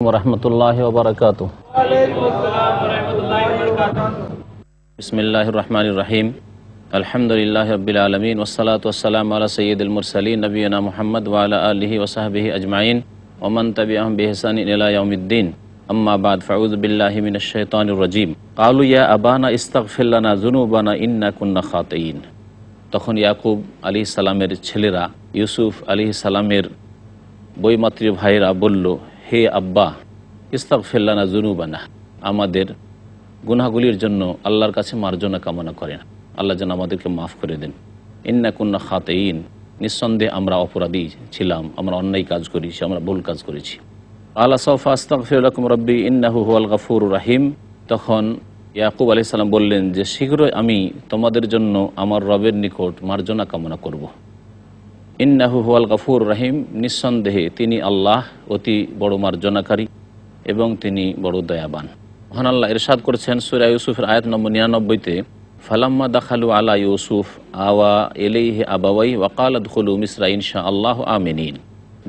ওরহমতুল্লাহি ওয়া বারাকাতুহু। বিসমিল্লাহির রহমানির রহিম। আলহামদুলিল্লাহি রাব্বিল আলামিন ওয়াসসালাতু ওয়াসসালামু আলা সাইয়্যিদিল মুরসালিন নবিয়িনা মুহাম্মদ ওয়া আলা আলিহি ওয়া সাহবিহি আজমাইন ওয়া মান তাবিআহুম বিইহসানিন ইলা ইয়াউমিদ্দিন। আম্মা বাদ, ফাউযু বিল্লাহি মিনাশ শাইতানির রাজীম। ক্বালু ইয়া আবানা ইস্তাগফির লানা যুনুবানা ইন্না কুন্না খাতিঈন। তখন ইয়াকুব আলাইহিস সালামের ছেলেরা, ইউসুফ আলাইহিস সালামের বৈমাত্রীয় ভাইরা বলল, হে আব্বা, ইস্তাগফির লানা যুনুবানা, আমাদের গুনাহগুলির জন্য আল্লাহর কাছে মার্জনা কামনা করেন, আল্লাহ যেন আমাদেরকে মাফ করে দেন। ইন্না কুন্না খাতিঈন, নিঃসন্দেহে আমরা অপরাধী ছিলাম, আমরা অন্যায় কাজ করেছি, আমরা ভুল কাজ করেছি। আলা সাওফা আস্তাগফিরু লাকুম রাব্বি ইন্নাহু হুয়াল গাফুরুর রহিম। তখন ইয়াকুব আলাইহিস সালাম বললেন যে শীঘ্রই আমি তোমাদের জন্য আমার রবের নিকট মার্জনা কামনা করব। ইন্নাহু হুয়াল গাফুর রহিম, নিঃসন্দেহে তিনি আল্লাহ অতি বড় মার্জনাকারী এবং তিনি বড় দয়াবান। মহান আল্লাহ ইরশাদ করেছেন সূরা ইউসুফের আয়াত নম্বর 99-তে, ফালাম্মা দাখালু আলা ইউসুফ আওয়া ইলাইহি আবাওয়াইহি ওয়া ক্বালা দুখুলু মিসরা ইনশাআল্লাহু আমিনিন।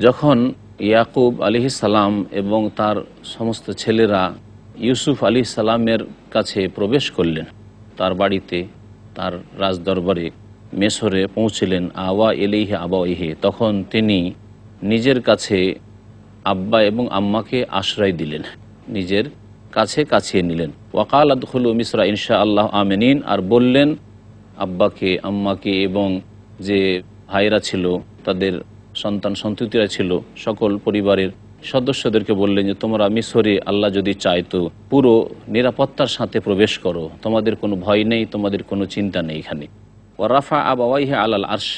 যখন ইয়াকুব আলাইহিস সালাম এবং তার সমস্ত ছেলেরা ইউসুফ আলাইহিস সালামের কাছে প্রবেশ করলেন, তার বাড়িতে, তার রাজদরবারে মিশরে পৌঁছলেন, আওয়া ইলাইহি আবাওয়াইহি, তখন তিনি নিজের কাছে আব্বা এবং আম্মাকে আশ্রয় দিলেন, নিজের কাছে কাছিয়ে নিলেন। ওয়াকালা দুখুলু মিসরা ইনশাআল্লাহ আমিনিন, আর বললেন আব্বাকে, আম্মাকে এবং যে ভাইরা ছিল, তাদের সন্তান সন্ততিরা ছিল, সকল পরিবারের সদস্যদেরকে বললেন যে তোমরা মিশরে আল্লাহ যদি চায় তো পুরো নিরাপত্তার সাথে প্রবেশ করো, তোমাদের কোনো ভয় নেই, তোমাদের কোনো চিন্তা নেই এখানে। ওয়া রাফা আবাওয়াইহি আলাল আরশ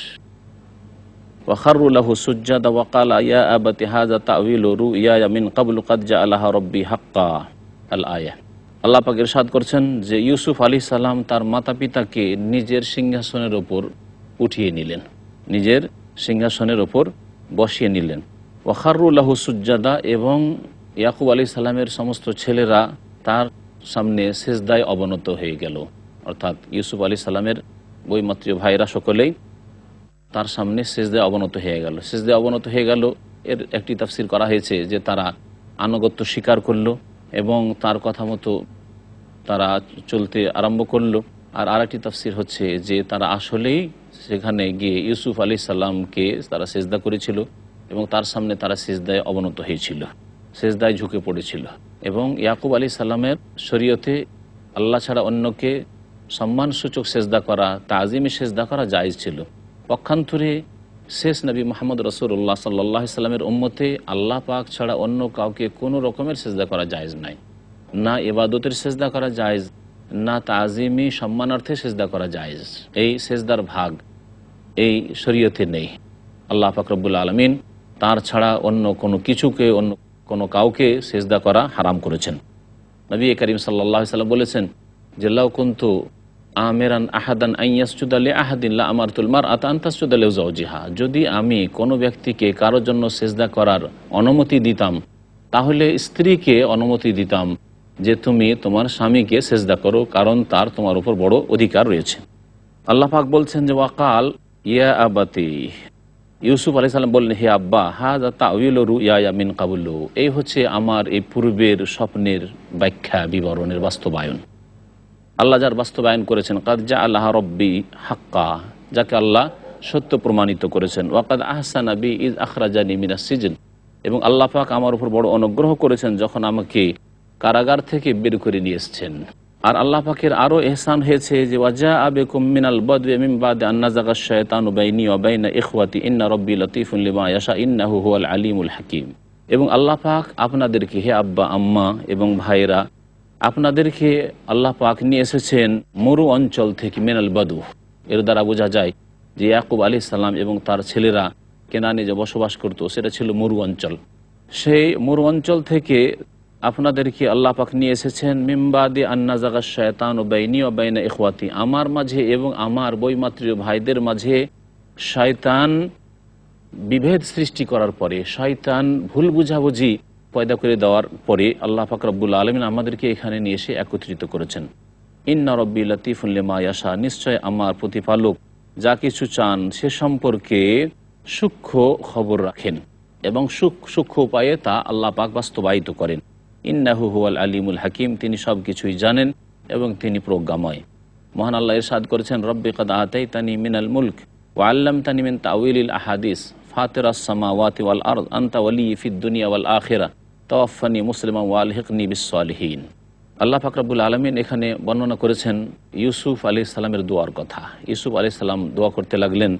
ওয়া খাররু লাহু সুজ্জাদা ওয়া ক্বালা ইয়া আবাতি হাযা তা'ওয়িলু রু'ইয়া মিন ক্বাবলু ক্বাদ জাআলাহা রাব্বি হাক্কা। আল আয়া। আল্লাহ পাক ইরশাদ করছেন যে ইউসুফ আলাইহিস সালাম তার মাতা পিতাকে নিজের সিংহাসনের ওপর উঠিয়ে নিলেন, নিজের সিংহাসনের ওপর বসিয়ে নিলেন। ওয়া খাররু লাহু সুজ্জাদা, এবং ইয়াকুব আলাইহিস সালামের সমস্ত ছেলেরা তার সামনে সিজদায় অবনত হয়ে গেল, অর্থাৎ ইউসুফ আলাইহিস সালামের বৈমাত্রীয় ভাইরা সকলেই তার সামনে সিজদায় অবনত হয়ে গেল। সিজদায় অবনত হয়ে গেল, এর একটি তাফসীর করা হয়েছে যে তারা আনুগত্য স্বীকার করলো এবং তার কথা মতো তারা চলতে আরম্ভ করলো। আর আরেকটি তাফসীর হচ্ছে যে তারা আসলেই সেখানে গিয়ে ইউসুফ আলাইহিস সালামকে তারা সিজদা করেছিল এবং তার সামনে তারা সিজদায় অবনত হয়েছিল, সিজদায় ঝুঁকে পড়েছিল। এবং ইয়াকুব আলাইহিস সালামের শরীয়তে আল্লাহ ছাড়া অন্যকে সম্মানসূচক সিজদা করা, তাজিমে সিজদা করা জায়েজ ছিল। পক্ষান্তরে শেষ নবী মুহাম্মদ রাসূলুল্লাহ সাল্লাল্লাহু আলাইহি সাল্লামের উম্মতে আল্লাহ পাক ছাড়া অন্য কাউকে কোনো রকমের সিজদা করা জায়েজ নাই, না ইবাদতের সিজদা করা জায়েজ, না তাজিমি সম্মানার্থে সিজদা করা জায়েজ। এই সিজদার ভাগ এই শরীয়তে নেই। আল্লাহ পাক রব্বুল আলামিন তার ছাড়া অন্য কোনো কিছুকে, অন্য কোনো কাউকে সিজদা করা হারাম করেছেন। নবী করিম সাল্লাল্লাহু আলাইহি সাল্লাম বলেছেন যে লাউ কুনতু আমিরান আহাদান আন ইয়াসজুদা লি আহাদিন লা আমারতুল মারআতা আন তাসজুদা লিজাওজিহা, যদি আমি কোনো ব্যক্তিকে কারোর জন্য সিজদা করার অনুমতি দিতাম, তাহলে স্ত্রীকে অনুমতি দিতাম যে তুমি তোমার স্বামীকে সিজদা করো, কারণ তার তোমার উপর বড় অধিকার রয়েছে। আল্লাহ পাক বলছেন যে ওয়াকাল ইয়া আবাতি, ইউসুফ আলাইহিস সালাম বললেন হে আব্বা, হাযা তা'ওয়িলু রু'ইয়া মিন ক্বাবলু, এই হচ্ছে আমার এই পূর্বের স্বপ্নের ব্যাখ্যা, বিবরণের বাস্তবায়ন। আল্লাহ যার বাস্তবায়ন করেছেন, কাদ জাআলাহা রাব্বি হাক্কা, যাকে আল্লাহ সত্য প্রমাণিত করেছেন। ওয়াকাদ আহসানা বি ইয আখরাজানি মিনাস সিজন, এবং আল্লাহ পাক আমার উপর বড় অনুগ্রহ করেছেন যখন আমাকে কারাগার থেকে বের করে নিয়ে এসেছেন। আর আল্লাহ পাকের আরও এহসান হয়েছে যে ওয়াজাআ বিকুম মিনাল বাদওয়ি মিন বাদি আন নাযাগা আশ-শায়তানু বাইনি ওয়া বাইনা ইখওয়াতি ইন্না রাব্বি লাতীফুন লিমা ইয়াশা ইন্নাহু হুয়াল আলিমুল হাকীম। এবং আল্লাহ পাক আপনাদেরকে, হে আব্বা আম্মা এবং ভাইরা, আপনাদেরকে আল্লাহ পাক নিয়ে এসেছেন মরু অঞ্চল থেকে, মিনাল বাদু। এর দ্বারা বোঝা যায় যে ইয়াকুব আলাইহিস সালাম এবং তার ছেলেরা কেনানে যে বসবাস করত সেটা ছিল মরু অঞ্চল। সেই মরু অঞ্চল থেকে আপনাদেরকে আল্লাহ পাক নিয়ে এসেছেন মিম্বাদি আন্না জাগা শায়তানু বাইনি ওয়া বাইনা ইখওয়াতি, আমার মাঝে এবং আমার বৈমাত্রীয় ভাইদের মাঝে শয়তান বিভেদ সৃষ্টি করার পরে, শয়তান ভুল বুঝাবুঝি পয়দা করে দেওয়ার পরে আল্লাহ পাক রব্বুল আলামিন আমাদেরকে এখানে নিয়ে এসে একত্রিত করেছেন। ইন্না রব্বি লাতীফুন লিমা ইয়াশা, নিশ্চয় আমার প্রতিপালক যা কিছু চান সে সম্পর্কে সূক্ষ্ম খবর রাখেন। এবং সূক্ষ্ম উপায়ে তা আল্লাহ পাক বাস্তবায়িত করেন। ইন্নাহু হুয়াল আলিমুল হাকিম, তিনি সব কিছুই জানেন এবং তিনি প্রজ্ঞাময়। মহান আল্লাহ ইরশাদ করেছেন, রব্বি কাদ আতাইতানি মিনাল মুলক ওয়া আল্লামতানি মিন তাউইলিল আহাদিস ফাতিরাস সামাওয়াতি ওয়াল আরদ আনতা ওয়ালি ফিদ দুনিয়া ওয়াল আখিরা তাওয়াফানি মুসলিমান ওয়া আলহিকনি বিস সালিহিন। আল্লাহ পাক রব্বুল আলামিন এখানে বর্ণনা করেছেন ইউসুফ আলাইহিস সালামের দোয়ার কথা। ইউসুফ আলাইহিস সালাম দোয়া করতে লাগলেন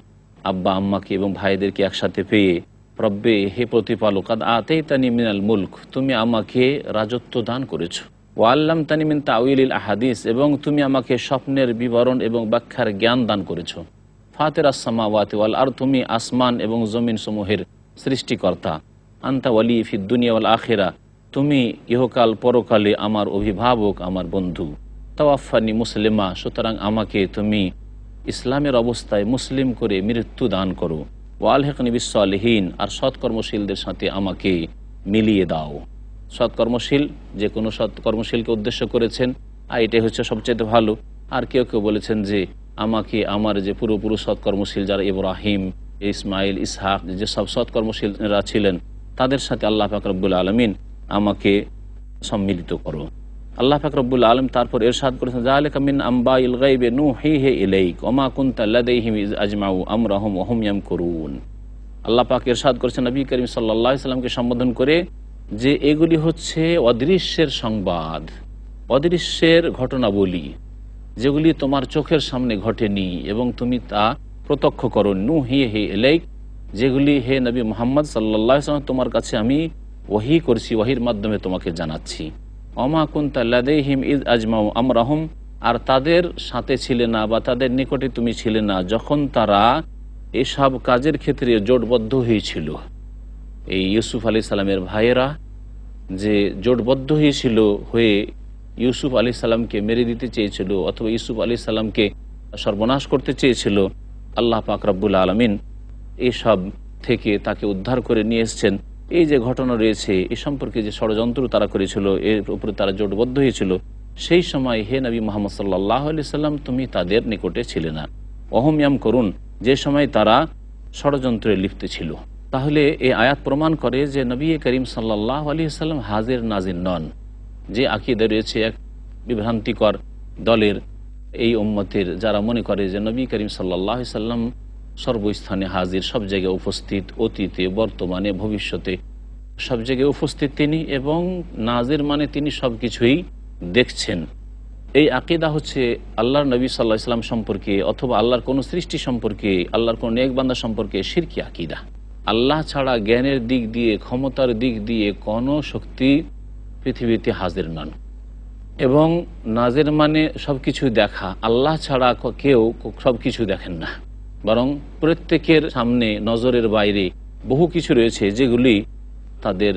আব্বা আম্মাকে এবং ভাইদেরকে একসাথে পেয়ে, রব্বে, হে প্রতিপালক, কাদ আতাইতানি মিনাল মুলক, তুমি আমাকে রাজত্ব দান করেছো, ওয়া আল্লামতানি মিন তাউইলিল আহাদিস, এবং তুমি আমাকে স্বপ্নের বিবরণ এবং ব্যাখ্যার জ্ঞান দান করেছো, ফাতিরাস সামাওয়াতি ওয়াল আরদ, তুমি আসমান এবং জমিন সমূহের সৃষ্টিকর্তা, আনতা ওয়ালি ফিদ দুনিয়া ওয়াল আখিরা, তুমি ইহকাল পরকালে আমার অভিভাবক, আমার বন্ধু, তাওয়াফানি মুসলিমা, সুতরাং আমাকে তুমি ইসলামের অবস্থায় মুসলিম করে মৃত্যু দান করো, ওয়া আলহিকনি বিস সালিহিন, আর সৎকর্মশীলদের সাথে আমাকে মিলিয়ে দাও। সৎকর্মশীল, যে কোনো সৎকর্মশীলকে উদ্দেশ্য করেছেন, আর এটাই হচ্ছে সবচেয়ে ভালো। আর কেউ কেউ বলেছেন যে আমাকে আমার যে পূর্বপুরুষ সৎকর্মশীল যারা ইব্রাহিম, ইসমাইল, ইসহাক, যে সব সৎকর্মশীলরা ছিলেন, তাদের সাথে আল্লাহ পাক রব্বুল আলামিন আমাকে সম্মিলিত করো। আল্লাহ পাক রব্বুল আলামিন তারপর ইরশাদ করেছেন, যালিকা মিন আম্বাইল গায়বি নূহিহি ইলাইক ওয়া মা কুনতা লাদাইহিম ইয আজমাউ আমরাহুম ওয়া হুম ইয়ামকুরুন। আল্লাহ পাক ইরশাদ করেছেন নবী করিম সাল্লাল্লাহু আলাইহি সাল্লামকে সম্বোধন করে যে এগুলি হচ্ছে অদৃশ্যের সংবাদ, অদৃশ্যের ঘটনাবলী, যেগুলি তোমার চোখের সামনে ঘটেনি এবং তুমি তা প্রত্যক্ষ করো। নূহিহি ইলাইক, যেগুলি হে নবী মুহাম্মদ সাল্লাল্লাহু আলাইহি সাল্লাম তোমার কাছে আমি ওহী করছি, ওহীর মাধ্যমে তোমাকে জানাচ্ছি। ওমা কুনতা লাদাইহিম ইয আজমাউ আমরাহুম, আর তাদের সাথে ছিলে না বা তাদের নিকটে তুমি ছিলে না যখন তারা এসব কাজের ক্ষেত্রে জোটবদ্ধ হয়েছিল। এই ইউসুফ আলাইহিস সালামের ভাইয়েরা যে জোটবদ্ধ হয়েছিল, হয়ে ইউসুফ আলাইহিস সালামকে মেরে দিতে চেয়েছিল অথবা ইউসুফ আলাইহিস সালামকে সর্বনাশ করতে চেয়েছিল, আল্লাহ পাক রব্বুল আলামিন এসব থেকে তাকে উদ্ধার করে নিয়ে এসছেন। এই যে ঘটনা রয়েছে, এ সম্পর্কে যে ষড়যন্ত্র তারা করেছিল, এর উপরে তারা জোটবদ্ধ হয়েছিল, সেই সময় হে নবী মুহাম্মদ সাল্লাল্লাহু আলাইহি সাল্লাম তুমি তাদের নিকটে ছিলে না। ওহুম ইয়ামকুরুন, যে সময় তারা ষড়যন্ত্রে লিপ্ত ছিল। তাহলে এই আয়াত প্রমাণ করে যে নবী করিম সাল্লাল্লাহু আলাইহি সাল্লাম হাজির নাজির নন। যে আকীদা রয়েছে এক বিভ্রান্তিকর দলের, এই উম্মতের, যারা মনে করে যে নবী করিম সাল্লাল্লাহু আলাইহি সাল্লাম সর্বস্থানে হাজির, সব জায়গায় উপস্থিত, অতীতে, বর্তমানে, ভবিষ্যতে সব জায়গায় উপস্থিত তিনি, এবং নাজির মানে তিনি সব কিছুই দেখছেন। এই আকীদা হচ্ছে আল্লাহর নবী সাল্লাল্লাহু আলাইহি সাল্লাম সম্পর্কে অথবা আল্লাহর কোনো সৃষ্টি সম্পর্কে, আল্লাহর কোনো নেক বান্দা সম্পর্কে শিরকি আকীদা। আল্লাহ ছাড়া জ্ঞানের দিক দিয়ে, ক্ষমতার দিক দিয়ে কোনো শক্তি পৃথিবীতে হাজির নন। এবং নাজির মানে সব কিছু দেখা, আল্লাহ ছাড়া কেউ সব কিছু দেখেন না, বরং প্রত্যেকের সামনে নজরের বাইরে বহু কিছু রয়েছে যেগুলি তাদের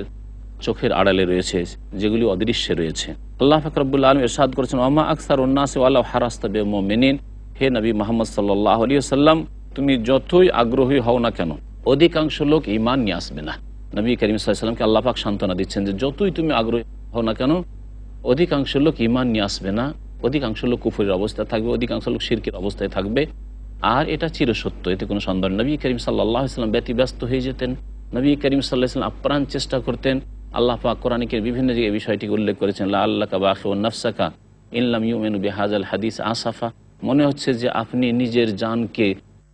চোখের আড়ালে রয়েছে, যেগুলি অদৃশ্যে রয়েছে। আল্লাহ পাক রব্বুল আলামিন ইরশাদ করেছেন, ওমা আকসারুন নাসি ওয়ালাউ হারাসতা বিমুমিনিন, হে নবী মুহাম্মদ সাল্লাল্লাহু আলাইহি ওয়াসাল্লাম, তুমি যতই আগ্রহী হও না কেন, অধিকাংশ লোক ঈমান নিয়ে আসবে না। নবী করিম সাল্লাল্লাহু আলাইহি ওয়াসাল্লামকে আল্লাহ পাক সান্ত্বনা দিচ্ছেন যে যতই তুমি আগ্রহী হও না কেন, অধিকাংশ লোক ঈমান নিয়ে আসবে না, অধিকাংশ লোক কুফরের অবস্থায় থাকবে, অধিকাংশ লোক শিরকের অবস্থায় থাকবে। আর এটা চিরসত্য, এতে কোনো সন্দেহ নেই। নবী করিম সাল্লাল্লাহু আলাইহি ওয়াসাল্লাম ব্যতিব্যস্ত হয়ে যেতেন, নবী করিম সাল্লাল্লাহু আলাইহি ওয়াসাল্লাম আপ্রাণ চেষ্টা করতেন। আল্লাহ পাক কোরআনের বিভিন্ন জায়গায় বিষয়টিকে উল্লেখ করেছেন, লাআল্লাকা বাখিউন নাফসাকা ইন লাম ইউমিনু বিহাযাল হাদিস আসাফা, মনে হচ্ছে যে আপনি নিজের জানকে,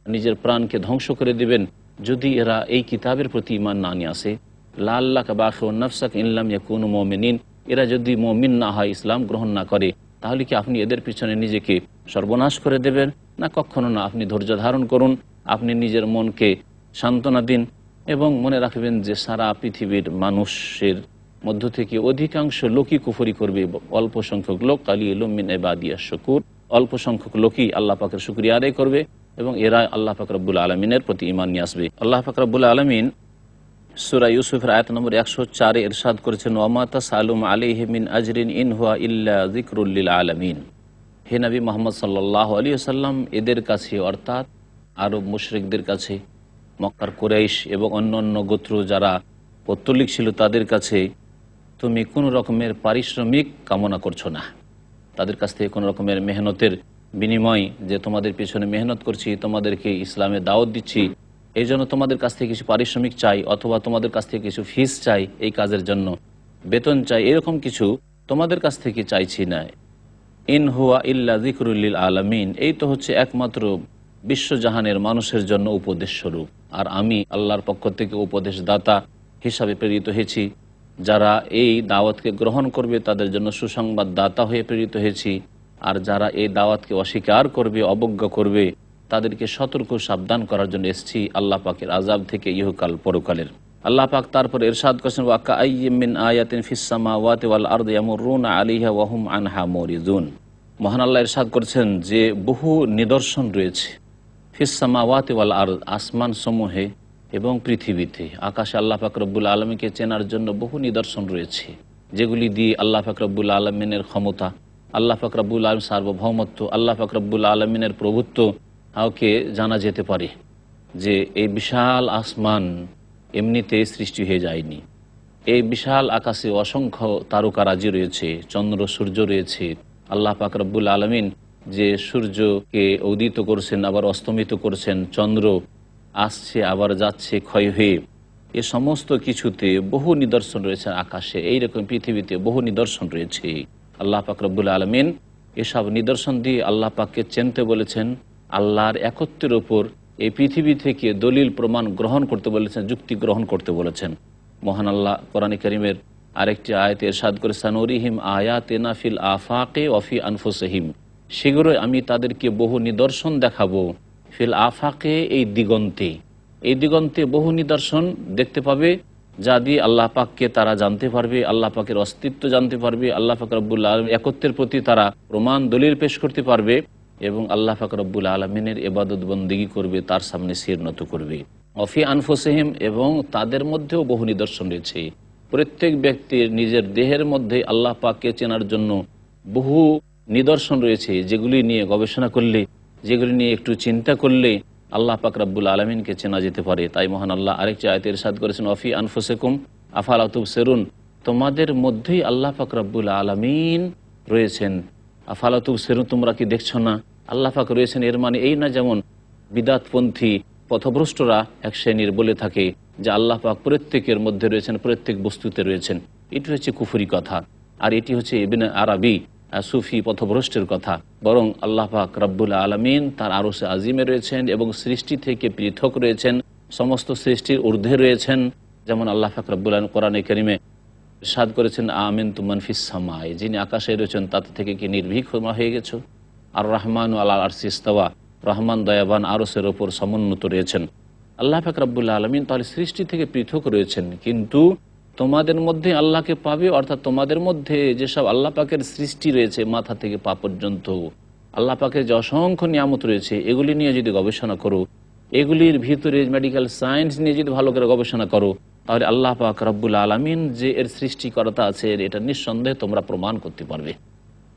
নিজের প্রাণকে ধ্বংস করে দিবেন যদি এরা এই কিতাবের প্রতি ঈমান না নিয়ে আসে। লাআল্লাকা বাখিউন নাফসাকা ইন লাম ইয়াকুনু মুমিনিন, এরা যদি মুমিন না হয়, ইসলাম গ্রহণ না করে, তাহলে কি আপনি এদের পিছনে নিজেকে সর্বনাশ করে দেবেন? না, কখনো না। আপনি ধৈর্য ধারণ করুন, আপনি নিজের মনকে সান্ত্বনা দিন এবং মনে রাখবেন যে সারা পৃথিবীর মানুষের মধ্য থেকে অধিকাংশ লোকই কুফরি করবে, অল্প সংখ্যক লোক, কালিলুম মিন ইবাদিয়াশ শাকুর, অল্প সংখ্যক লোকই আল্লাহ পাকের শুকরিয়া আদায় করবে এবং এরা আল্লাহ পাক রব্বুল আলামিনের প্রতি ঈমান নিয়ে আসবে। আল্লাহ পাক রব্বুল আলামিন সূরা ইউসুফের আয়াত নম্বর 104 ইরশাদ করেছেন, ওয়া তাসালুম আলাইহি মিন আজরিন ইন হুয়া ইল্লা যিকরুল লিল আলামিন। হে নবী মুহাম্মদ সাল্লাল্লাহু আলাইহি ওয়াসাল্লাম, এদের কাছে অর্থাৎ আরব মুশরিকদের কাছে, মক্কার কুরাইশ এবং অন্যান্য গোত্র যারা পৌত্তলিক ছিল তাদের কাছে তুমি কোনো রকমের পারিশ্রমিক কামনা করছো না। তাদের কাছ থেকে কোনো রকমের মেহনতের বিনিময়, যে তোমাদের পিছনে মেহনত করছি, তোমাদেরকে ইসলামে দাওয়াত দিচ্ছি, এই জন্য তোমাদের কাছ থেকে কিছু পারিশ্রমিক চাই, অথবা তোমাদের কাছ থেকে কিছু ফিস চাই, এই কাজের জন্য বেতন চাই, এরকম কিছু তোমাদের কাছ থেকে চাইছি না। ইন হুয়া ইল্লা যিকরুল আলামিন, এই তো হচ্ছে একমাত্র বিশ্বজাহানের মানুষের জন্য উপদেশ স্বরূপ। আর আমি আল্লাহর পক্ষ থেকে উপদেশদাতা হিসাবে প্রেরিত হয়েছি। যারা এই দাওয়াতকে গ্রহণ করবে তাদের জন্য সুসংবাদ দাতা হয়ে প্রেরিত হয়েছি। আর যারা এই দাওয়াতকে অস্বীকার করবে, অবজ্ঞা করবে, তাদেরকে সতর্ক সাবধান করার জন্য এসেছি আল্লাহ পাকের আযাব থেকে, ইহকাল পরকালের। আল্লাহ পাক তারপর ইরশাদ করেছেন, ওয়া কাআইয়্যিম মিন আয়াতিন ফিস সামাওয়াতি ওয়াল আরদি ইয়ামুরুনা আলাইহা ওয়া হুম আনহা মুরিদুন। মহান আল্লাহ ইরশাদ করেছেন যে বহু নিদর্শন রয়েছে ফিস সামাওয়াতি ওয়াল আরদ, আসমান সমূহে এবং পৃথিবীতে, আকাশে আল্লাহ পাক রব্বুল আলমীকে চেনার জন্য বহু নিদর্শন রয়েছে, যেগুলি দিয়ে আল্লাহ পাক রব্বুল আলমিনের ক্ষমতা, আল্লাহ পাক রব্বুল আলম সার্বভৌমত্ব, আল্লাহ পাক রব্বুল আলমিনের প্রভুত্ব কাউকে জানা যেতে পারে। যে এই বিশাল আসমান এমনিতে সৃষ্টি হয়ে যায়নি, এই বিশাল আকাশে অসংখ্য তারকারাজি রয়েছে, চন্দ্র সূর্য রয়েছে। আল্লাহ পাক রব্বুল আলমিন যে সূর্যকে উদিত করছেন আবার অস্তমিত করছেন, চন্দ্র আসছে আবার যাচ্ছে ক্ষয় হয়ে, এ সমস্ত কিছুতে বহু নিদর্শন রয়েছে। আকাশে এইরকম পৃথিবীতে বহু নিদর্শন রয়েছে। আল্লাহ পাক রব্বুল আলমিন এসব নিদর্শন দিয়ে আল্লাহ পাককে চিনতে বলেছেন, আল্লাহর একত্বের ওপর এই পৃথিবী থেকে দলিল প্রমাণ গ্রহণ করতে বলেছেন, যুক্তি গ্রহণ করতে বলেছেন। মহান আল্লাহ কোরআন কারীমের আরেকটি আয়াতে ইরশাদ করে, সানুরিহিম আয়াতিনা ফিল আফাকে ওয়া ফি আনফুসিহিম, শীঘ্রই আমি তাদেরকে বহু নিদর্শন দেখাবো। ফিল আফাকে, এই দিগন্তে, এই দিগন্তে বহু নিদর্শন দেখতে পাবে, যা দিয়ে আল্লাহ পাককে তারা জানতে পারবে, আল্লাহ পাকের অস্তিত্ব জানতে পারবে, আল্লাহ পাক রব্বুল আলমিন একত্বের প্রতি তারা প্রমাণ দলিল পেশ করতে পারবে, এবং আল্লাহ পাক রব্বুল আলমিনের ইবাদত বন্দেগী করবে, তার সামনে শির নত করবে। অফি আনফুসিহিম, এবং তাদের মধ্যেও বহু নিদর্শন রয়েছে। প্রত্যেক ব্যক্তির নিজের দেহের মধ্যে আল্লাহ পাককে চেনার জন্য বহু নিদর্শন রয়েছে, যেগুলি নিয়ে গবেষণা করলে, যেগুলি নিয়ে একটু চিন্তা করলে আল্লাহ পাক রব্বুল আলমিনকে চেনা যেতে পারে। তাই মহান আল্লাহ আরেকটি আয়াতে ইরশাদ করেছেন, অফি আনফুসিকুম আফালা তুবসিরুন, তোমাদের মধ্যেই আল্লাহ পাক রব্বুল আলমিন রয়েছেন। আফালা তুবসিরুন, তোমরা কি দেখছো না আল্লাহ পাক রয়েছেন। এর মানে এই না যেমন বিদাতপন্থী পথভ্রষ্টরা এক শ্রেণীর বলে থাকে যে আল্লাহ পাক প্রত্যেকের মধ্যে রয়েছেন, প্রত্যেক বস্তুতে রয়েছেন। এটি হচ্ছে কুফরি কথা, আর এটি হচ্ছে ইবনে আরবি সুফি পথভ্রষ্টের কথা। বরং আল্লাহ পাক রব্বুল আলমিন তার আরশে আজিমে রয়েছেন এবং সৃষ্টি থেকে পৃথক রয়েছেন, সমস্ত সৃষ্টির ঊর্ধ্বে রয়েছেন। যেমন আল্লাহ পাক রব্বুল আলমিন কোরআনে কারীমে ইরশাদ করেছেন, আমিনতু মান ফিস সামায়ে, যিনি আকাশে রয়েছেন তাতে থেকে কি নির্ভীক হয়ে গেছো। আর রহমানু আলাল আরশি ইস্তাওয়া, রহমান দয়াবান আরশের ওপর সমুন্নত রয়েছেন। আল্লাহ পাক রব্বুল আলমিন তাহলে সৃষ্টি থেকে পৃথক রয়েছেন, কিন্তু তোমাদের মধ্যে আল্লাহকে পাবে, অর্থাৎ তোমাদের মধ্যে যেসব আল্লাহ পাকের সৃষ্টি রয়েছে মাথা থেকে পা পর্যন্ত, আল্লাহ পাকের যে অসংখ্য নিয়ামত রয়েছে, এগুলি নিয়ে যদি গবেষণা করো, এগুলির ভিতরে মেডিকেল সায়েন্স নিয়ে যদি ভালো করে গবেষণা করো, তাহলে আল্লাহ পাক রব্বুল আলমিন যে এর সৃষ্টিকর্তা আছে এটা নিঃসন্দেহে তোমরা প্রমাণ করতে পারবে।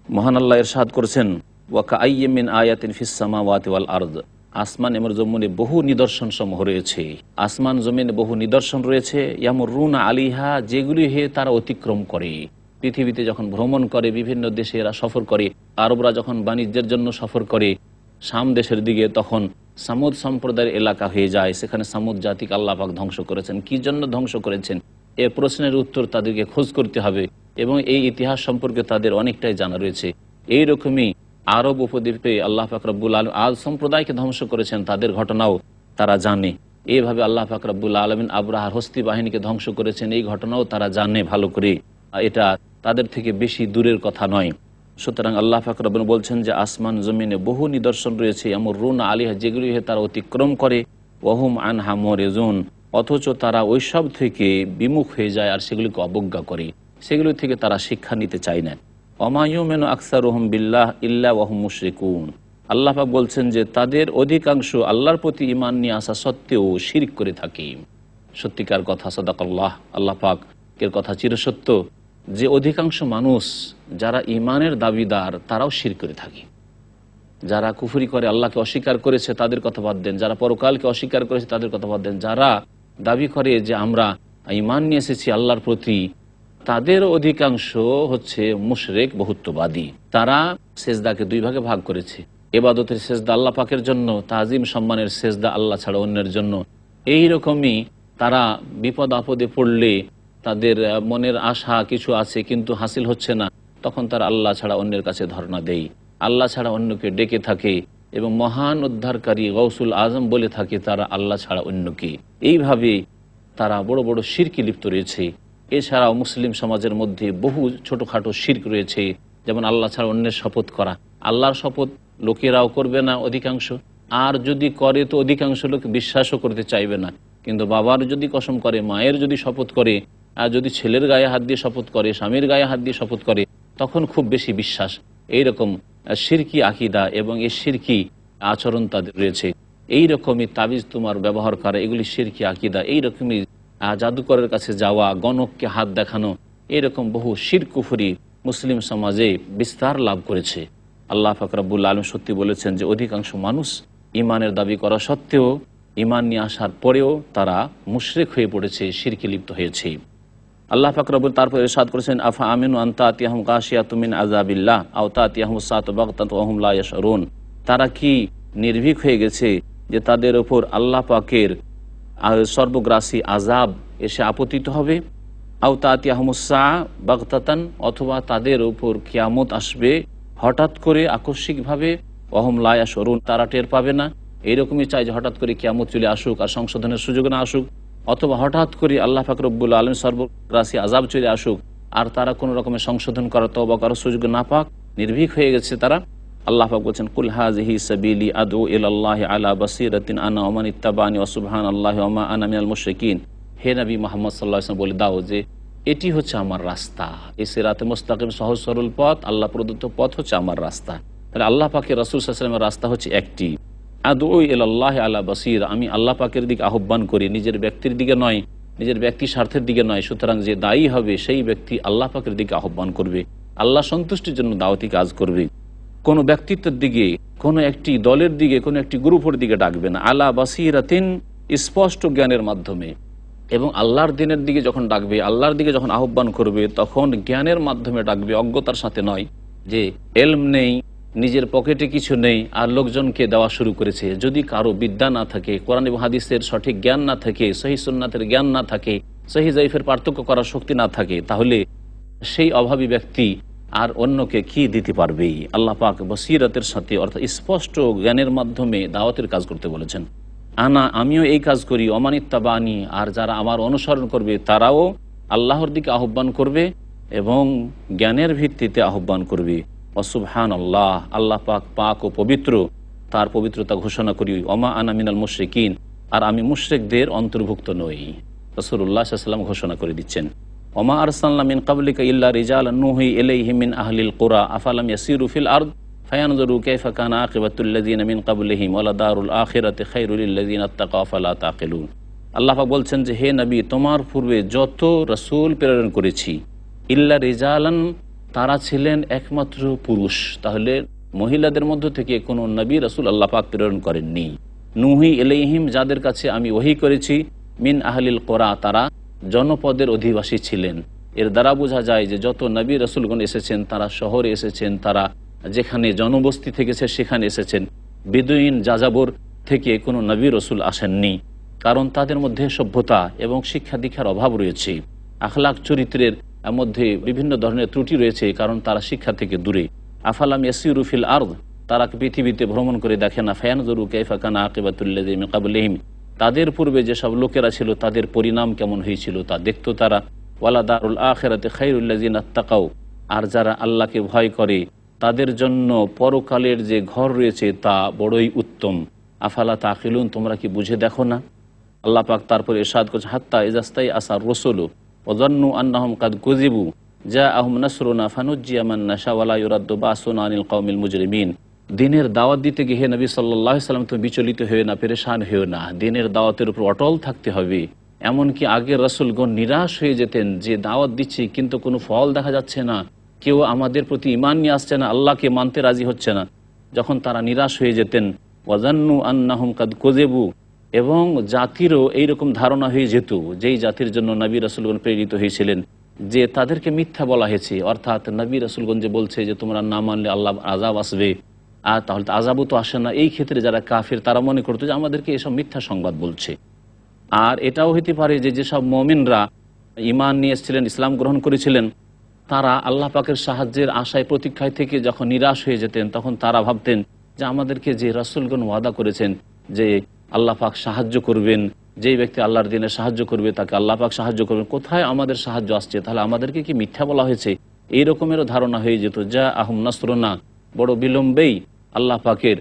মহান আল্লাহ ইরশাদ করেছেন, ওয়া কাআইয়্যিম মিন আয়াতিন ফিস সামাওয়াতি ওয়াল আরদ, আসমান এবং জমিনে বহু নিদর্শন সমূহ রয়েছে। আসমান জমিনে বহু নিদর্শন রয়েছে। ইয়ামুরুনা আলিহা, যেগুলি হয়ে তারা অতিক্রম করে। পৃথিবীতে যখন ভ্রমণ করে, বিভিন্ন দেশে এরা সফর করে, আরবরা যখন বাণিজ্যের জন্য সফর করে শাম দেশের দিকে, তখন সামুদ সম্প্রদায়ের এলাকা হয়ে যায়। সেখানে সামুদ জাতিকে আল্লাহ পাক ধ্বংস করেছেন। কি জন্য ধ্বংস করেছেন এ প্রশ্নের উত্তর তাদেরকে খোঁজ করতে হবে, এবং এই ইতিহাস সম্পর্কে তাদের অনেকটাই জানা রয়েছে। এইরকমই আরব উপদ্বীপে আল্লাহ পাক রব্বুল আলম আদ সম্প্রদায়কে ধ্বংস করেছেন, তাদের ঘটনাও তারা জানে। এইভাবে আল্লাহ পাক রব্বুল আলমিন আব্রাহার হস্তি বাহিনীকে ধ্বংস করেছেন, এই ঘটনাও তারা জানে ভালো করে। এটা তাদের থেকে বেশি দূরের কথা নয়। সুতরাং আল্লাহ পাক রব্বুল বলছেন যে আসমান জমিনে বহু নিদর্শন রয়েছে, ইয়ামুরুনা আলিহা, যেগুলি তারা অতিক্রম করে, ওয়াহুম আনহা মুরিজুন, অথচ তারা ওইসব থেকে বিমুখ হয়ে যায় আর সেগুলিকে অবজ্ঞা করে, সেগুলি থেকে তারা শিক্ষা নিতে চায় না। ওমা ইউমিনু আকসারুহুম বিল্লাহ ইল্লা ওয়াহুম মুশরিকুন, আল্লাহ পাক বলছেন যে তাদের অধিকাংশ আল্লাহর প্রতি ঈমান নিয়ে আসা সত্ত্বেও শিরক করে থাকে। সত্যিকার কথা, সাদাকাল্লাহ, আল্লাহ পাকের কথা চিরসত্য যে অধিকাংশ মানুষ যারা ঈমানের দাবিদার তারাও শিরক করে থাকে। যারা কুফরি করে, আল্লাহকে অস্বীকার করেছে, তাদের কথা বাদ দেন। যারা পরকালকে অস্বীকার করেছে তাদের কথা বাদ দেন। যারা দাবি করে যে আমরা ঈমান নিয়ে এসেছি আল্লাহর প্রতি, তাদের অধিকাংশ হচ্ছে মুশরিক, বহুত্ববাদী। তারা সেজদাকে দুই ভাগে ভাগ করেছে। ইবাদতের সেজদা আল্লাহ পাকের জন্য, তাজিম সম্মানের সেজদা আল্লাহ ছাড়া অন্যের জন্য, এই রকমই তারা বিপদ আপদে পড়লে তাদের মনের আশা কিছু আছে কিন্তু হাসিল হচ্ছে না, তখন তারা আল্লাহ ছাড়া অন্যের কাছে ধর্ণা দেয়, আল্লাহ ছাড়া অন্যকে ডেকে থাকে এবং মহান উদ্ধারকারী গৌসুল আজম বলে থাকে তারা আল্লাহ ছাড়া অন্যকে। এইভাবে তারা বড় বড় শিরকে লিপ্ত রয়েছে। এছাড়াও মুসলিম সমাজের মধ্যে বহু ছোটোখাটো শিরক রয়েছে, যেমন আল্লাহ ছাড়া অন্যের শপথ করা। আল্লাহর শপথ লোকেরাও করবে না অধিকাংশ, আর যদি করে তো অধিকাংশ লোক বিশ্বাসও করতে চাইবে না। কিন্তু বাবার যদি কসম করে, মায়ের যদি শপথ করে, আর যদি ছেলের গায়ে হাত দিয়ে শপথ করে, স্বামীর গায়ে হাত দিয়ে শপথ করে, তখন খুব বেশি বিশ্বাস। এইরকম শিরকি আকিদা এবং এই শিরকি আচরণ তাদের রয়েছে। এই রকমই তাবিজ তোমার ব্যবহার করা, এগুলি শিরকি আকিদা। এইরকমই জাদুকরের কাছে যাওয়া, গণককে হাত দেখানো, এরকম বহু শিরক কুফরি মুসলিম সমাজে বিস্তার লাভ করেছে। আল্লাহ পাক রব্বুল আলামিন সত্যি বলেছেন যে অধিকাংশ মানুষ ইমানের দাবি করা সত্ত্বেও, ইমান নিয়ে আসার পরেও তারা মুশরিক হয়ে পড়েছে, শিরকে লিপ্ত হয়েছে। আল্লাহ পাক রব্বুল তারপর ইরশাদ করেছেন, আফা আমিনু আন তাতিয়াহুম গাশিয়াতুম মিন আযাবিল্লাহ আও তাতিয়াহুমুস সাআতু বাগতাতান ওয়া হুম লা ইয়াশউরুন। তারা কি নির্ভীক হয়ে গেছে যে তাদের উপর আল্লাহ পাকের সর্বগ্রাসী আযাব এসে আপতিত হবে? আও তাতিয়াহুমুস সাআ বাগতাতান, অথবা তাদের উপর কিয়ামত আসবে হঠাৎ করে আকস্মিকভাবে, ওয়া হুম লা ইয়াশউরুন, তারা টের পাবে না। এইরকমই চাই যে হঠাৎ করে কিয়ামত চলে আসুক আর সংশোধনের সুযোগ না আসুক, অথবা হঠাৎ করে আল্লাহ পাক রব্বুল আলামিন সর্বগ্রাসী আযাব চলে আসুক আর তারা কোনো রকমের সংশোধন করার তওবা করার সুযোগ না পাক, নির্ভীক হয়ে গেছে তারা। আল্লাহ পাক বলছেন, কুল হাযিহি সাবিলি আদউ ইলাল্লাহি আলা বাসীরাতিন আনা ওয়া মান ইত্তাবানি ওয়া সুবহানাল্লাহি ওয়া মা আনা মিনাল মুশরিকিন। হে নবী মুহাম্মদ সাল্লাল্লাহু আলাইহি ওয়াসাল্লাম বলে দাও যে এটি হচ্ছে আমার রাস্তা, এই সিরাতে মুস্তাকিম, সহজ সরল পথ, আল্লাহ প্রদত্ত পথ হচ্ছে আমার রাস্তা। তাহলে আল্লাহ পাকের রাসূল সাল্লাল্লাহু আলাইহি ওয়াসাল্লামের রাস্তা হচ্ছে একটি, আদউ ইলাল্লাহি আলা বাসীরা, আমি আল্লাহ পাকের দিকে আহ্বান করি, নিজের ব্যক্তির দিকে নয়, নিজের ব্যক্তি স্বার্থের দিকে নয়। সুতরাং যে দায়ী হবে সেই ব্যক্তি আল্লাহ পাকের দিকে আহ্বান করবে, আল্লাহ সন্তুষ্টির জন্য দাওয়াতি কাজ করবে। কোনো ব্যক্তিত্বের দিকে, কোনো একটি দলের দিকে, কোনো একটি গ্রুপের দিকে ডাকবে না, আলা বাসীরাতিন, স্পষ্ট জ্ঞানের মাধ্যমে। এবং আল্লাহর দিনের দিকে যখন ডাকবে, আল্লাহর দিকে যখন আহ্বান করবে, তখন জ্ঞানের মাধ্যমে ডাকবে, অজ্ঞতার সাথে নয়। যে এলম নেই, নিজের পকেটে কিছু নেই আর লোকজনকে দেওয়া শুরু করেছে। যদি কারো বিদ্যা না থাকে, কোরআন এবং হাদিসের সঠিক জ্ঞান না থাকে, সহিহ সুন্নাতের জ্ঞান না থাকে, সহিহ যায়িফের পার্থক্য করার শক্তি না থাকে, তাহলে সেই অভাবী ব্যক্তি আর অন্যকে কি দিতে পারবে? আল্লাহ পাক বসিরতের সাথে, অর্থাৎ স্পষ্ট জ্ঞানের মাধ্যমে দাওয়াতের কাজ করতে বলেছেন। আমিও এই কাজ করি, অমানিত্তাবানি, আর যারা আমার অনুসরণ করবে তারাও আল্লাহর দিকে আহ্বান করবে এবং জ্ঞানের ভিত্তিতে আহ্বান করবে। সুবহানাল্লাহ, আল্লাহ পাক পাক ও পবিত্র, তার পবিত্রতা ঘোষণা করি। ওমা আনা মিনাল মুশরিকিন, আর আমি মুশরিকদের অন্তর্ভুক্ত নই। রাসূলুল্লাহ সাল্লাল্লাহু আলাইহি ওয়াসাল্লাম ঘোষণা করে দিচ্ছেন, ওমা আরসালনা মিন ক্বাবলিকা ইল্লা রিজালান নুহি ইলাইহিম মিন আহলিল কুরা আফালাম ইয়াসিরু ফিল আরদ ফায়ানজুরু কাইফা কানা আকিবাতুল লাযিনা মিন ক্বাবলিহিম ওয়া লাদারুল আখিরাতি খায়রুল লিল্লাযিনা ইত্তাকাউ আফালা তাকিলুন। আল্লাহ পাক বলছেন যে হে নবী, তোমার পূর্বে যত রাসূল প্রেরণ করেছি, ইল্লা রিজালান, তারা ছিলেন একমাত্র পুরুষ। তাহলে মহিলাদের মধ্য থেকে কোনো নবী রাসূল আল্লাহ পাক প্রেরণ করেননি। নুহি ইলাইহিম, যাদের কাছে আমি ওহী করেছি, মিন আহলিল কুরা, তারা জনপদের অধিবাসী ছিলেন। এর দ্বারা বোঝা যায় যে যত নবী রাসূলগণ এসেছেন তারা শহরে এসেছেন, তারা যেখানে জনবস্তি থেকেছে সেখানে এসেছেন। বেদুইন যাযাবর থেকে কোনো নবী রাসূল আসেননি, কারণ তাদের মধ্যে সভ্যতা এবং শিক্ষা দীক্ষার অভাব রয়েছে, আখলাক চরিত্রের মধ্যে বিভিন্ন ধরনের ত্রুটি রয়েছে, কারণ তারা শিক্ষা থেকে দূরে। আফালাম ইয়াসিরু ফিল আরদ, তারা পৃথিবীতে ভ্রমণ করে দেখে না, ফায়ানজুরু কাইফা কানা আকিবাতুল লাযিনা মিন ক্বাবলিহিম, তাদের পূর্বে যেসব লোকেরা ছিল তাদের পরিণাম কেমন হয়েছিল তা দেখতো তারা। ওয়ালা দারুল আখিরাতি খায়রুল লাযিনা ইত্তাকাউ, আর যারা আল্লাহকে ভয় করে তাদের জন্য পরকালের যে ঘর রয়েছে তা বড়ই উত্তম। আফালা তাকিলুন, তোমরা কি বুঝে দেখো না? আল্লাহ পাক তারপরে ইরশাদ করছে, হাত্তা ইজাস্তাই আসার রসুলু ওয়াযান্নু আন্নাহুম কাদ কুযিবু জাআহুম নাসরুনা ফানুজ্জিয়া মান নাশা ওয়া লা ইউরাদ্দু বাসুনা আনিল কওমিল মুজরিমিন। দিনের দাওয়াত দিতে গিয়ে হে নবী সাল্লাল্লাহু আলাইহি ওয়াসাল্লাম, তুমি বিচলিত হয়েও না, পেরেশান হয়েও না, দিনের দাওয়াতের উপর অটল থাকতে হবে। এমনকি আগের রাসূলগণ নিরাশ হয়ে যেতেন যে দাওয়াত দিচ্ছি কিন্তু কোনো ফল দেখা যাচ্ছে না, কেউ আমাদের প্রতি ঈমান নিয়ে আসছে না, আল্লাহকে মানতে রাজি হচ্ছে না। যখন তারা নিরাশ হয়ে যেতেন, ওয়াজান্নু আন্নাহুম কাদ কুযিবু, এবং জাতিরও এইরকম ধারণা হয়ে যেত, যেই জাতির জন্য নবী রাসূলগণ প্রেরিত হয়েছিলেন, যে তাদেরকে মিথ্যা বলা হয়েছে। অর্থাৎ নবী রাসূলগণ যে বলছে যে তোমরা না মানলে আল্লাহ আযাব আসবে, আর তাহলে তো আযাবও তো আসে না। এই ক্ষেত্রে যারা কাফির তারা মনে করতো যে আমাদেরকে এসব মিথ্যা সংবাদ বলছে। আর এটাও হতে পারে যে যেসব মুমিনরা ঈমান নিয়ে এসেছিলেন, ইসলাম গ্রহণ করেছিলেন, তারা আল্লাহ পাকের সাহায্যের আশায় প্রতীক্ষায় থেকে যখন নিরাশ হয়ে যেতেন, তখন তারা ভাবতেন যে আমাদেরকে যে রাসূলগণ ওয়াদা করেছেন যে আল্লাহ পাক সাহায্য করবেন, যেই ব্যক্তি আল্লাহর দিনে সাহায্য করবে তাকে আল্লাহ পাক সাহায্য করবেন, কোথায় আমাদের সাহায্য আসছে? তাহলে আমাদেরকে কি মিথ্যা বলা হয়েছে? এই রকমেরও ধারণা হয়ে যেত। যা আহম নাসরুনা, বড় বিলম্বেই আল্লাহ পাকের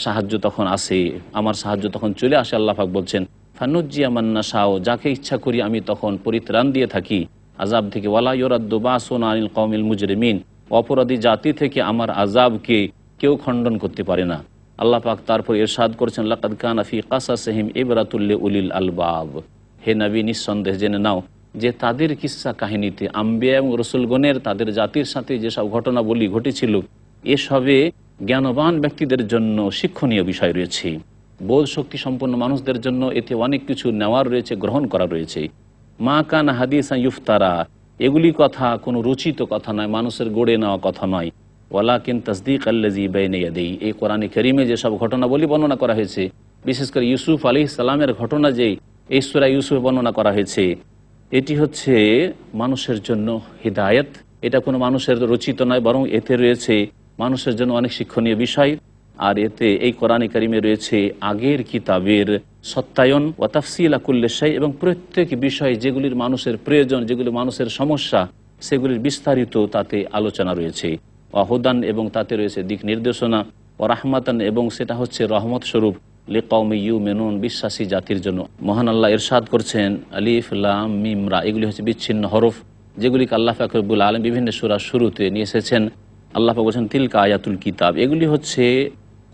সাহায্য তখন আসে, আমার সাহায্য তখন চলে আসে। আল্লাহ পাক বলছেন ফানুজ্জিয়া মান নাশাও, যাকে ইচ্ছা করি আমি তখন পরিত্রাণ দিয়ে থাকি আযাব থেকে। ওয়ালা ইউরাদ্দু বাসুনা আনিল কওমিল মুজরিমিন, অপরাধী জাতি থেকে আমার আযাবকে কেউ খণ্ডন করতে পারে না। আল্লাহ পাক তারপর ইরশাদ করেছেন লাকাদ কানা ফি কাসাসিহিম ইবরাতুল লিউলিল আলবাব, হে নবী নিঃসন্দেহে জেনে নাও যে তাদের কিস্সা কাহিনীতে আম্বিয়া এবং রসুলগণের তাদের জাতির সাথে যেসব ঘটনাবলী ঘটেছিল, এসবে জ্ঞানবান ব্যক্তিদের জন্য শিক্ষণীয় বিষয় রয়েছে। বোধ শক্তি সম্পন্ন মানুষদের জন্য এতে অনেক কিছু নেওয়ার রয়েছে, গ্রহণ করা রয়েছে। মা কান হাদিসা ইফতারা, এগুলি কথা কোনো রচিত কথা নয়, মানুষের গড়ে নেওয়া কথা নয়। ওয়ালাকিন তাসদিক আল্লাযী বাইনা ইয়াদাইহি, এই কোরআনে কারীমে যেসব ঘটনাবলী বর্ণনা করা হয়েছে, বিশেষ করে ইউসুফ আলাইহিস সালামের ঘটনা, যে এই সূরা ইউসুফে বর্ণনা করা হয়েছে, এটি হচ্ছে মানুষের জন্য হিদায়াত। এটা কোনো মানুষের রচিত নয়, বরং এতে রয়েছে মানুষের জন্য অনেক শিক্ষণীয় বিষয়। আর এতে এই কোরআনে কারিমে রয়েছে আগের কিতাবের সত্যায়ন ও তাফসিলা কুল্লি শাই, এবং প্রত্যেক বিষয় যেগুলির মানুষের প্রয়োজন, যেগুলি মানুষের সমস্যা, সেগুলির বিস্তারিত তাতে আলোচনা রয়েছে। ওয়াহুদান, এবং তাতে রয়েছে দিক নির্দেশনা। ও রাহমাতান, এবং সেটা হচ্ছে রহমত স্বরূপ লিকাউমি ইউমিনুন, বিশ্বাসী জাতির জন্য। মহান আল্লাহ ইরশাদ করছেন আলিফ লাম মিম রা, এগুলি হচ্ছে বিচ্ছিন্ন হরফ, যেগুলিকে আল্লাহ পাক রব্বুল আলামিন বিভিন্ন সূরা শুরুতে নিয়ে এসেছেন। আল্লাহ পাক বলছেন তিলকা আয়াতুল কিতাব, এগুলি হচ্ছে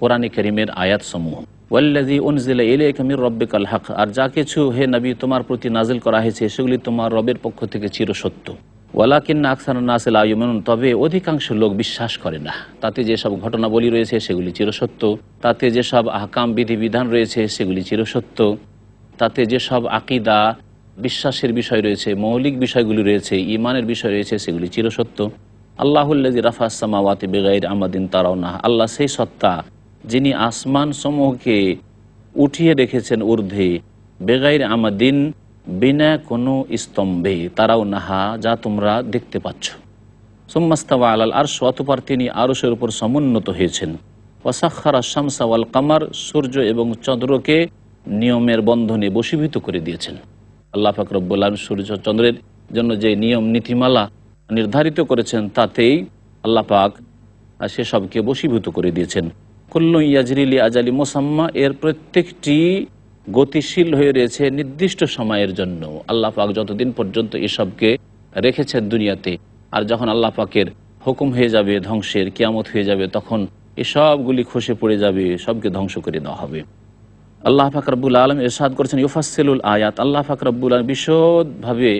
কোরআনে কারীমের আয়াতসমূহ। ওয়াল্লাযী উনজিলা ইলাইকা মির রাব্বিকাল হক, আর যা কিছু হে নবী তোমার প্রতি নাজিল করা হয়েছে সেগুলি তোমার রবের পক্ষ থেকে চিরসত্য। ওয়ালাকিন্না আকসারান নাসি লা ইউমিনুন, তবে অধিকাংশ লোক বিশ্বাস করে না। তাতে যেসব ঘটনাবলী রয়েছে সেগুলি চিরসত্য, তাতে যেসব আহকাম বিধিবিধান রয়েছে সেগুলি চিরসত্য, তাতে যেসব আকীদা বিশ্বাসের বিষয় রয়েছে, মৌলিক বিষয়গুলি রয়েছে, ঈমানের বিষয় রয়েছে, সেগুলি চিরসত্য। আল্লাহুল্লাযী রাফা'আস সামাওয়াতি বিগাইরি আমাদিন তারাউনাহা, আল্লাহ সেই সত্তা যিনি আসমান সমূহকে উঠিয়ে রেখেছেন ঊর্ধ্বে, বেগাইর আমাদিন, বিনা কোনো স্তম্ভে, তারাউনাহা, যা তোমরা দেখতে পাচ্ছ। সুম্মাস্তাওয়া আলাল আরশ, অতঃপর তিনি আরশের উপর সমুন্নত হয়েছেন। ওয়াসাখখারা শামসা ওয়াল কামার, সূর্য এবং চন্দ্রকে নিয়মের বন্ধনে বশীভূত করে দিয়েছেন। আল্লাহ পাক রব্বুল আলামিন সূর্য চন্দ্রের জন্য যে নিয়ম নীতিমালা নির্ধারিত করেছেন, তাতেই আল্লাহ পাক সেসবকে বশীভূত করে দিয়েছেন। কুল্লু ইয়াজরি লি আজালি মুসাম্মা, এর প্রত্যেকটি গতিশীল হয়ে রয়েছে নির্দিষ্ট সময়ের জন্য। আল্লাহ পাক যতদিন পর্যন্ত এসবকে রেখেছেন দুনিয়াতে, আর যখন আল্লাহ পাকের হুকুম হয়ে যাবে ধ্বংসের, কিয়ামত হয়ে যাবে, তখন এসবগুলি খসে পড়ে যাবে, সবকে ধ্বংস করে দেওয়া হবে। আল্লাহ পাক রব্বুল আলামিন ইরশাদ করেছেন ইউফাসসিলুল আয়াত, আল্লাহ পাক রব্বুল আলামিন বিশদভাবে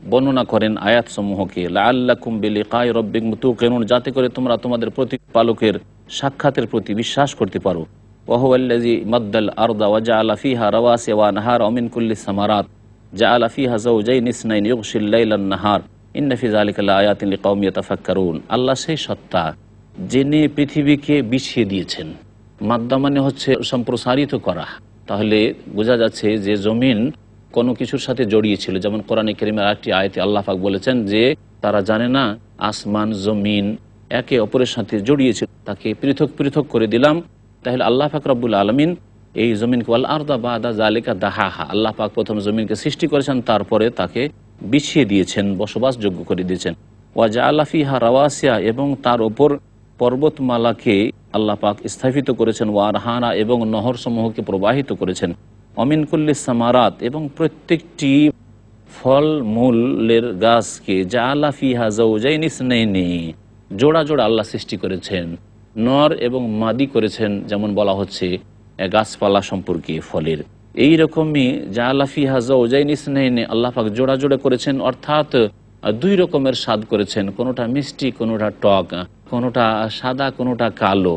বর্ণনা করেন আয়াতসমূহকে। লাআল্লাকুম বিলিকাই রাব্বিকুম তুকিনুন, যাতে করে তোমরা তোমাদের প্রতিপালকের সাক্ষাতের প্রতি বিশ্বাস করতে পারো। ওয়া হুয়াল্লাযী মাদ্দাল আরদা ওয়া জাআলা ফীহা রাওয়াসিয়া ওয়া আনহারা ওয়া মিন কুল্লিস সামারাত জাআলা ফীহা যাওজাইনি ইসনাইন ইউগশিল লাইলান নাহার ইন্না ফী যালিকা লাআয়াতিন লিকাওমিন ইয়াতাফাক্কারুন। আল্লাহ সেই সত্তা যিনি পৃথিবীকে বিছিয়ে দিয়েছেন। মাদ্দা মানে হচ্ছে সম্প্রসারিত করা, তাহলে বোঝা যাচ্ছে যে জমিন কোনো কিছুর সাথে জড়িয়েছিল। যেমন কোরআনে কারীমের আরেকটি আয়াতে আল্লাহ পাক বলেছেন যে তারা জানে না আসমান জমিন একে অপরের সাথে জড়িয়েছিল, তাকে পৃথক পৃথক করে দিলাম। তাহলে আল্লাহ পাক রব্বুল আলামিন এই জমিনকে ওয়াল আরদা বাদা যালিকা দাহাহা, আল্লাহ পাক প্রথম জমিনকে সৃষ্টি করেছেন, তারপরে তাকে বিছিয়ে দিয়েছেন, বসবাসযোগ্য করে দিয়েছেন। ওয়া জাআলা ফীহা রাওয়াসিয়া, এবং তার ওপর পর্বতমালাকে আল্লাহ পাক স্থাপিত করেছেন। ওয়া আনহারা, এবং নহর সমূহকে প্রবাহিত করেছেন। অমিন কুল্লিস সামারাত, এবং প্রত্যেকটি ফল মূলের গাছকে জাআলা ফীহা যাওজাইনি ইসনাইনি, জোড়া জোড়া আল্লাহ সৃষ্টি করেছেন, নর এবং মাদি করেছেন, যেমন বলা হচ্ছে গাছপালা সম্পর্কে ফলের। এই রকমই জাআলা ফীহা যাওজাইনি ইসনাইনি, আল্লাহ পাক জোড়া জোড়া করেছেন, অর্থাৎ দুই রকমের স্বাদ করেছেন, কোনোটা মিষ্টি, কোনোটা টক, কোনোটা সাদা, কোনোটা কালো।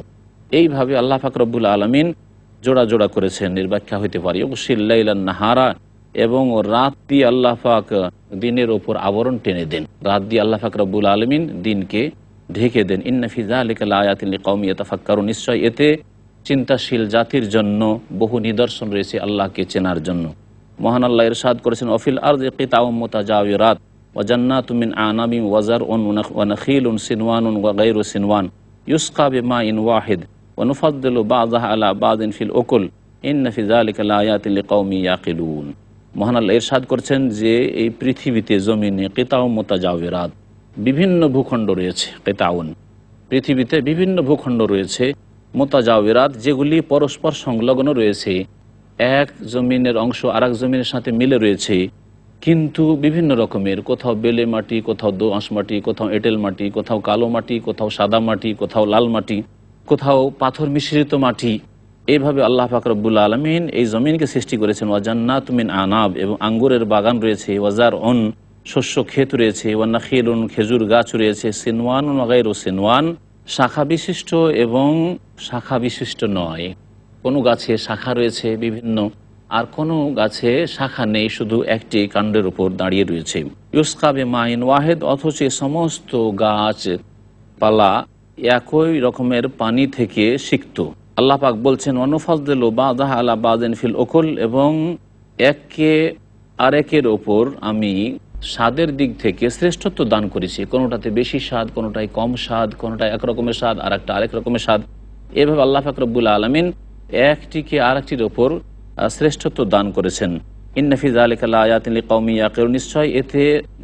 এইভাবে আল্লাহ পাক রব্বুল আলামিন জোড়া জোড়া করেছেন। এর ব্যাখ্যা হইতে পারে ইউগশিল লাইলান নাহারা, এবং রাত দিয়ে আল্লাহ পাক দিনের ওপর আবরণ টেনে দেন, রাত দিয়ে আল্লাহ পাক রব্বুল আলামিন দিনকে ঢেকে দেন। ইন্না ফী যালিকা লাআয়াতিন লিকাওমিন ইয়াতাফাক্কারুন, নিশ্চয় এতে চিন্তাশীল জাতির জন্য বহু নিদর্শন রয়েছে আল্লাহকে চেনার জন্য। মহান আল্লাহ ইরশাদ করেছেন অফিল আরদি কিতাউম মুতাজাওয়িরাত ওয়া জান্নাতুম মিন আনাবিন ওয়া যারউন ওয়া নাখিলুন সিনওয়ানুন ওয়া গায়রু সিনওয়ান ইউসকা বিমাইন ওয়াহিদ ওয়া নুফাদ্দিলু বা'দাহা আলা বা'দিন ফিল উকুল ইন্না ফি যালিকা লাআয়াতিন লিকাওমিন ইয়াকিলুন। মহান আল্লাহ ইরশাদ করছেন যে এই পৃথিবীতে জমিনে কিতাউম মুতাজাওয়িরাত বিভিন্ন ভূখণ্ড রয়েছে। কিতাউন পৃথিবীতে বিভিন্ন ভূখণ্ড রয়েছে, মুতাজাওয়িরাত যেগুলি পরস্পর সংলগ্ন রয়েছে, এক জমিনের অংশ আরেক জমিনের সাথে মিলে রয়েছে, কিন্তু বিভিন্ন রকমের, কোথাও বেলে মাটি, কোথাও দোআঁশ মাটি, কোথাও এঁটেল মাটি, কোথাও কালো মাটি, কোথাও সাদা মাটি, কোথাও লাল মাটি, কোথাও পাথর মিশ্রিত মাটি। এইভাবে আল্লাহ পাক রব্বুল আলামিন এই জমিনকে সৃষ্টি করেছেন। ওয়া জান্নাতুম মিন আনাব এবং আঙ্গুরের বাগান রয়েছে, ওয়া যারউন শস্য ক্ষেত রয়েছে, ওয়া নাখিলুন খেজুর গাছ রয়েছে, সিনওয়ানুন ওয়া গায়রু সিনওয়ান শাখা বিশিষ্ট এবং শাখা বিশিষ্ট নয়। কোনো গাছে শাখা রয়েছে বিভিন্ন, আর কোনো গাছে শাখা নেই, শুধু একটি কাণ্ডের উপর দাঁড়িয়ে রয়েছে। ইউসকা বিমাইন ওয়াহিদ অথচ সমস্ত গাছ পালা একই রকমের পানি থেকে সিক্ত। আল্লাহ পাক বলছেন ওয়ানুফাদ্দিলু বা'দাহা আলা বা'দিন ফিল উকুল এবং একে আরেকের ওপর আমি স্বাদের দিক থেকে শ্রেষ্ঠত্ব দান করেছি। কোনোটাতে বেশি স্বাদ, কোনোটায় কম স্বাদ, কোনোটায় এক রকমের স্বাদ আর একটা আরেক রকমের স্বাদ। এভাবে আল্লাহ পাক রব্বুল আলামিন একটিকে আরেকটির ওপর শ্রেষ্ঠত্ব দান করেছেন। ইন্না ফি যালিকা লাআয়াতিন লিকাওমিন ইয়াকিলুন নিশ্চয় এতে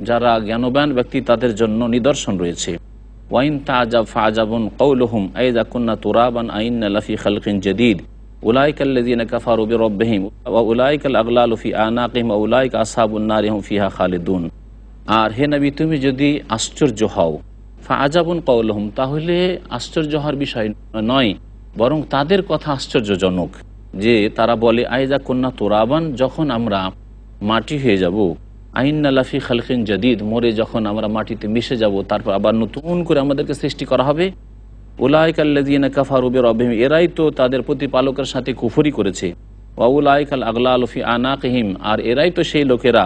যারা জ্ঞানবান ব্যক্তি তাদের জন্য নিদর্শন রয়েছে। ওয়াইন তা'জাব ফা'জাবুন কাওলুহুম আইযা কুন্না তুরাবান আইন্না লাফি খালকিন জাদীদ উলাইকাল্লাযীনা কাফারু বিরাব্বিহিম ওয়া উলাইকাল আগলালু ফি আনাকিহিম ওয়া উলাইকা আসহাবুন নারি হুম ফিহা খালিদুন। আর হে নবী তুমি যদি আশ্চর্য হও, ফা'জাবুন কাওলুহুম তাহলে আশ্চর্য হওয়ার বিষয় নয়, বরং তাদের কথা আশ্চর্যজনক যে তারা বলে আইযা কুন্না তুরাবান যখন আমরা মাটি হয়ে যাব, আইন্না লাফি খালকিন জাদীদ মরে যখন আমরা মাটিতে মিশে যাব তারপর আবার নতুন করে আমাদেরকে সৃষ্টি করা হবে। উলাইকাল্লাযীনা কাফারু বিরাব্বিহিম এরাই তো তাদের প্রতিপালকের সাথে কুফরি করেছে। ওয়া উলাইকাল আগলালু ফি আনাকিহিম আর এরাই তো সেই লোকেরা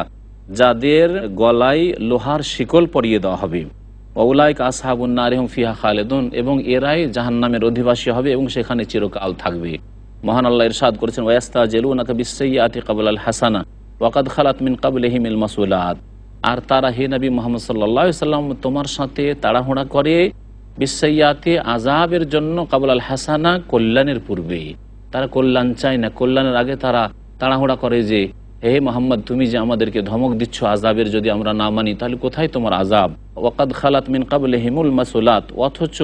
যাদের গলায় লোহার শিকল পরিয়ে দেওয়া হবে। ওয়া উলাইকা আসহাবুন নারি হুম ফিহা খালিদুন এবং এরাই জাহান্নামের অধিবাসী হবে এবং সেখানে চিরকাল থাকবে। মহান আল্লাহ ইরশাদ করেছেন ওয়াস্তাজিলুনাকা বিসসাইয়্যাতি ক্বাবলাল হাসানা ওয়াকাদ খালাত মিন ক্বাবলিহিমিল মাসউলাত আর তারা হে নবী মুহাম্মদ সাল্লাল্লাহু আলাইহি সাল্লাম তোমার সাথে তাড়াহুড়া করে বিসসাইয়্যাতি আযাবের জন্য ক্বাবলাল হাসানা কল্যাণের পূর্বে। তারা কল্যাণ চায় না, কল্যাণের আগে তারা তাড়াহুড়া করে যে হে মুহাম্মদ তুমি যে আমাদেরকে ধমক দিচ্ছ আযাবের, যদি আমরা না মানি তাহলে কোথায় তোমার আযাব। ওয়াকাদ খালাত মিন ক্বাবলিহিমুল মাসউলাত অথচ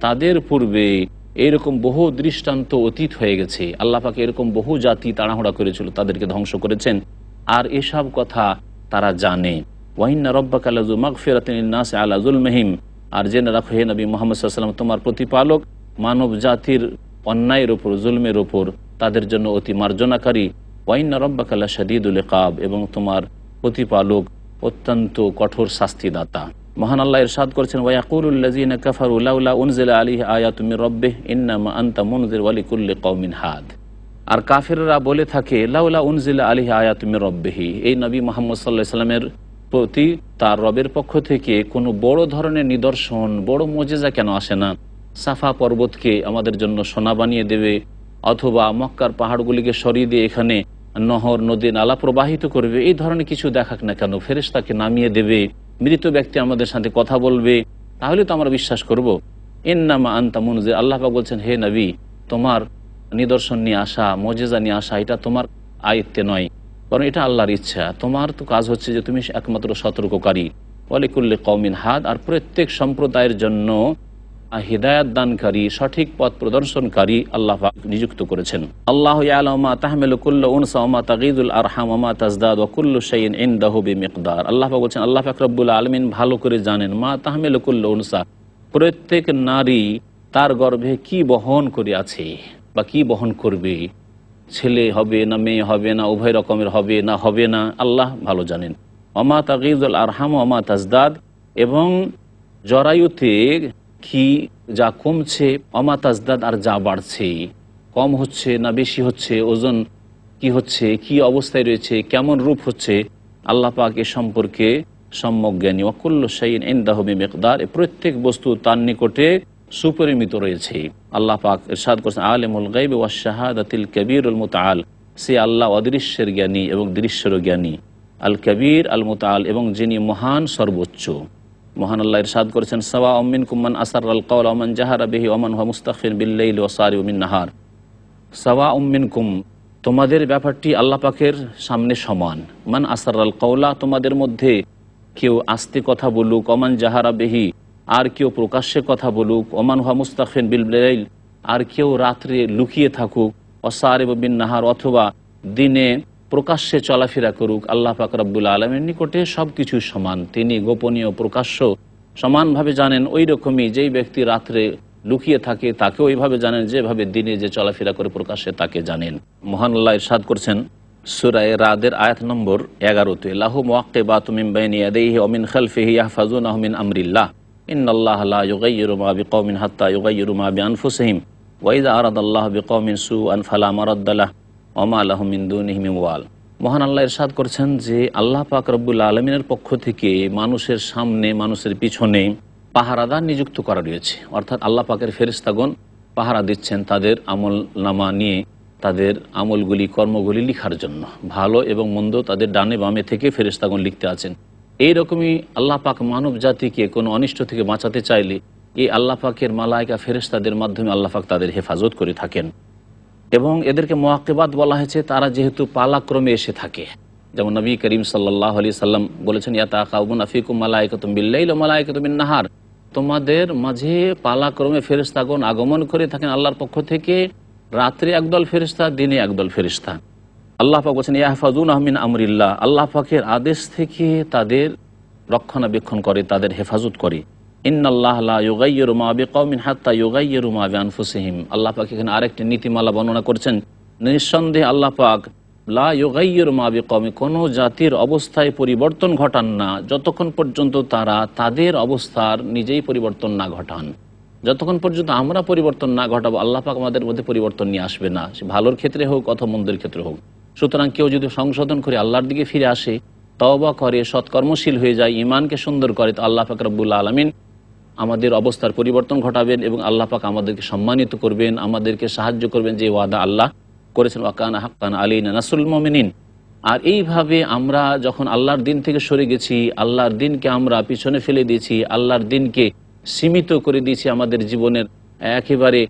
তাদের পূর্বে এরকম বহু দৃষ্টান্ত অতীত হয়ে গেছে। আল্লাহ পাক এরকম বহু জাতি তাড়াহুড়া করেছিল, তাদেরকে ধ্বংস করেছেন, আর এসব কথা তারা জানে। ওয়াইন্না রাব্বাকা লাযু মাগফিরাতিন লিন-নাসি আলা যুলমিহিম আর জেনে রাখো হে নবী মুহাম্মদ সাল্লাল্লাহু আলাইহি ওয়াসাল্লাম তোমার প্রতিপালক মানব জাতির অন্যায়ের উপর, জুলমের উপর তাদের জন্য অতি মার্জনাকারী। ওয়াইন্না রাব্বাকা লাশাদীদুল ইকাব এবং তোমার প্রতিপালক অত্যন্ত কঠোর শাস্তিদাতা। মহান আল্লাহ ইরশাদ করেছেন ওয়ায়াকুলুল্লাযীনা কাফারু লাউলা উনজিলা আলাইহি আয়াতুম মির রাব্বিহি ইন্নামা আনতা মুনজির ওয়া লিকুল্লি কওমিন হাদ আর কাফেররা বলে থাকে লাউলা উনজিলা আলাইহি আয়াতুম মির রাব্বিহি এই নবী মুহাম্মদ সাল্লাল্লাহু আলাইহি ওয়াসাল্লামের প্রতি তার রবের পক্ষ থেকে কোনো বড় ধরনের নিদর্শন, বড় মুজিজা কেন আসে না? সাফা পর্বতকে আমাদের জন্য সোনা বানিয়ে দেবে, অথবা মক্কার পাহাড়গুলিকে সরিয়ে দিয়ে এখানে নহর, নদী, নালা প্রবাহিত করবে, এই ধরনের কিছু দেখাক না কেন? ফেরেশতাকে নামিয়ে দেবে, মৃত ব্যক্তি আমাদের সাথে কথা বলবে, তাহলে তো আমরা বিশ্বাস করব। ইন্নামা আনতা মুনজির আল্লাহ পাক বলছেন হে নবী তোমার নিদর্শন নিয়ে আসা, মুজিজা নিয়ে আসা এটা তোমার আয়ত্তে নয়, কারণ এটা আল্লাহর ইচ্ছা। তোমার তো কাজ হচ্ছে যে তুমি একমাত্র সতর্ককারী, ওয়া লিকুল্লি কওমিন হাদ আর প্রত্যেক সম্প্রদায়ের জন্য হিদায়াত দানকারী, সঠিক পথ প্রদর্শনকারী আল্লাহ পাক নিযুক্ত করেছেন। আল্লাহু ইয়ালামু মা তাহমিলু কুল্লু উনসা ওয়া মা তাগীদুল আরহাম ওয়া মা তাজদাদ ওয়া কুল্লু শাইইন ইনদাহু বিমিকদার। আল্লাহ পাক বলেন আল্লাহ পাক রব্বুল আলামিন ভালো করে জানেন মা তাহমিলু কুল্লু উনসা প্রত্যেক নারী তার গর্ভে কি বহন করে আছে বা কি বহন করবে, ছেলে হবে না মেয়ে হবে না উভয় রকমের হবে না হবে না, আল্লাহ ভালো জানেন। ওয়া মা তাগীদুল আরহাম ওয়া মা তাজদাদ এবং জরায়ুতে কি যা কমছে, ওয়া তাজদাদ আর যা বাড়ছে, কম হচ্ছে না বেশি হচ্ছে, ওজন কি হচ্ছে, কি অবস্থায় রয়েছে, কেমন রূপ হচ্ছে, আল্লাহ পাক এ সম্পর্কে সম্যক জ্ঞানী। ওয়া কুল্লু শাইইন ইনদাহু বিমিকদার প্রত্যেক বস্তু তার নিকটে সুপরিমিত রয়েছে। আল্লাহ পাক ইরশাদ করেছেন আলিমুল গায়বি ওয়াশ শাহাদাতিল কবীরুল মুতাআল সে আল্লাহ অদৃশ্যের জ্ঞানী এবং দৃশ্যের জ্ঞানী, আল কবির আল মুতাল, এবং যিনি মহান সর্বোচ্চ। মহান আল্লাহ ইরশাদ করেছেন, সাওয়া মিনকুম মান আসাররাল কওলা ওয়া মান জাহারা বিহি ওয়া মান হুয়া মুস্তাখিফিন বিল লাইলি ওয়া সারিউম বিন নাহার। সাওয়া মিনকুম, তোমাদের ব্যাপারটি আল্লাহ পাকের সামনে সমান। মান আসাররাল কওলা, তোমাদের মধ্যে কেউ আস্তে কথা বলুক, ওমান জাহারা বিহি, আর কেউ প্রকাশ্যে কথা বলুক, ওমান হুয়া মুস্তাখিফিন বিল লাইল, আর কেউ রাত্রে লুকিয়ে থাকুক, ওয়া সারিউম বিন নাহার, অথবা দিনে প্রকাশ্যে চলাফেরা করুক। আল্লাহ পাক রব্বুল আলামিনের নিকটে সব কিছু সমান। তিনি গোপনীয় প্রকাশ্য সমানভাবে জানেন। ওই রকমই যেই ব্যক্তি রাত্রে লুকিয়ে থাকে তাকে ওইভাবে জানেন, যেভাবে দিনে যে চলাফেরা করে প্রকাশ্যে তাকে জানেন। মহান আল্লাহ ইরশাদ করছেন সূরা রাদের আয়াত নম্বর 11-তে, লাহু মুআক্কিবাতুম মিন বাইনি ইয়াদাইহি ওয়া মিন খালফিহি ইয়াহফাজুনাহু মিন আমরিল্লাহ ইন্নাল্লাহা লা ইউগাইয়িরু মা বিকওমিন হাত্তা ইউগাইয়িরু মা বিআনফুসিহিম ওয়া ইযা আরাদাল্লাহু বিকওমিন সুআন ফালা মারাদ্দা লাহু ওয়া মা লাহুম মিন দুনিহি মিন ওয়াল। মহান আল্লাহ ইরশাদ করছেন যে আল্লাহ পাক রব্বুল আলামিনের পক্ষ থেকে মানুষের সামনে, মানুষের পিছনে পাহারাদার নিযুক্ত করা রয়েছে। অর্থাৎ আল্লাহ পাকের ফেরেশতাগণ পাহারা দিচ্ছেন তাদের আমল নামা নিয়ে, তাদের আমলগুলি, কর্মগুলি লিখার জন্য। ভালো এবং মন্দ তাদের ডানে বামে থেকে ফেরেশতাগণ লিখতে আছেন। এইরকমই আল্লাহ পাক মানব জাতিকে কোনো অনিষ্ট থেকে বাঁচাতে চাইলে এই আল্লাহ পাকের মালায়েকা ফেরেশতাদের মাধ্যমে আল্লাহ পাক তাদের হেফাজত করে থাকেন। এবং এদেরকে মুআক্কিবাত বলা হয়েছে, তারা যেহেতু পালাক্রমে এসে থাকে। যেমন নবী করিম সাল্লাল্লাহু আলাইহি সাল্লাম বলেছেন, ইয়াতাকাউনা ফিকুম মালায়েকাতুম বিল-লাইল ওয়া মালায়েকাতুম বিন-নাহার, তোমাদের মাঝে পালাক্রমে ফেরেশতাগণ আগমন করে থাকেন আল্লাহর পক্ষ থেকে। রাত্রে একদল ফেরেশতা, দিনে একদল ফেরেশতা। আল্লাহ পাক বলেছেন, ইয়াহফাজুনাহু মিন আমরিল্লাহ, আল্লাহ পাকের আদেশ থেকে তাদের রক্ষণাবেক্ষণ করে, তাদের হেফাজত করে। ইন্নাল্লাহা লা ইউগাইয়িরু মা বিকওমিন হাত্তা ইউগাইয়িরু মা বিআনফুসিহিম। আল্লাহ পাক এখানে আরেকটি নীতিমালা বর্ণনা করছেন, নিঃসন্দেহে আল্লাহ পাক লা ইউগাইয়িরু মা বিকওমিন, কোনো জাতির অবস্থায় পরিবর্তন ঘটান না যতক্ষণ পর্যন্ত তারা তাদের অবস্থার নিজেই পরিবর্তন না ঘটান। যতক্ষণ পর্যন্ত আমরা পরিবর্তন না ঘটাবো, আল্লাহ পাক আমাদের মধ্যে পরিবর্তন নিয়ে আসবে না, সে ভালোর ক্ষেত্রে হোক অথবা মন্দের ক্ষেত্রে হোক। সুতরাং কেউ যদি সংশোধন করে আল্লাহর দিকে ফিরে আসে, তওবা করে, সৎকর্মশীল হয়ে যায়, ঈমানকে সুন্দর করে, তো আল্লাহ পাক রব্বুল আলামিন আমাদের অবস্থার পরিবর্তন ঘটাবেন এবং আল্লাহ পাক আমাদেরকে সম্মানিত করবেন, আমাদেরকে সাহায্য করবেন, যে ওয়াদা আল্লাহ করেছেন, ওয়া কানা হাক্কান আলাইনা নাসরুল মুমিনিন। আর এইভাবে আমরা যখন আল্লাহর দিন থেকে সরে গেছি, আল্লাহর দিনকে আমরা পিছনে ফেলে দিয়েছি, আল্লাহর দিনকে সীমিত করে দিয়েছি, আমাদের জীবনের একেবারে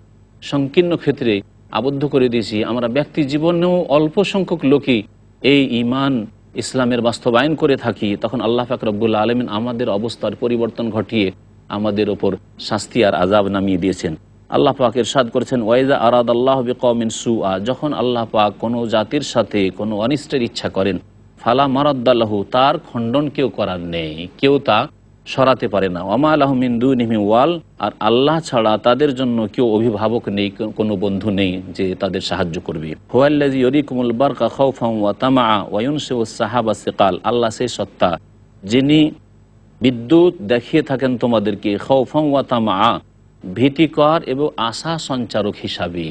সংকীর্ণ ক্ষেত্রে আবদ্ধ করে দিয়েছি, আমরা ব্যক্তি জীবনেও অল্প সংখ্যক লোকই এই ঈমান ইসলামের বাস্তবায়ন করে থাকি, তখন আল্লাহ পাক রব্বুল আলামিন আমাদের অবস্থার পরিবর্তন ঘটিয়ে আমাদের ওপর শাস্তি আর আযাব নামিয়ে দিয়েছেন। আল্লাহ পাক ইরশাদ করেছেন, ওয়াইজা আরাদাল্লাহু বিকওমিন সুআ, যখন আল্লাহ পাক কোনো জাতির সাথে কোনো অনিষ্টের ইচ্ছা করেন, ফালা মারাদ্দা লাহু, তার খণ্ডন কেউ করার নেই, কেউ তা সরাতে পারে না। ওয়া মা লাহুম মিন দুনিহি মিন ওয়াল, আর আল্লাহ ছাড়া তাদের জন্য কেউ অভিভাবক নেই, কোনো বন্ধু নেই যে তাদের সাহায্য করবে। হুয়াল্লাযী ইউরিকুমুল বারকা খাউফান ওয়া তামাআ ওয়া ইউনশিউস সাহাবা সিকাল, আল্লাহ সেই সত্তা যিনি বিদ্যুৎ দেখিয়ে থাকেন তোমাদেরকে, খাউফান ওয়া তামাআ, ভীতিকর এবং আশা সঞ্চারক হিসাবে,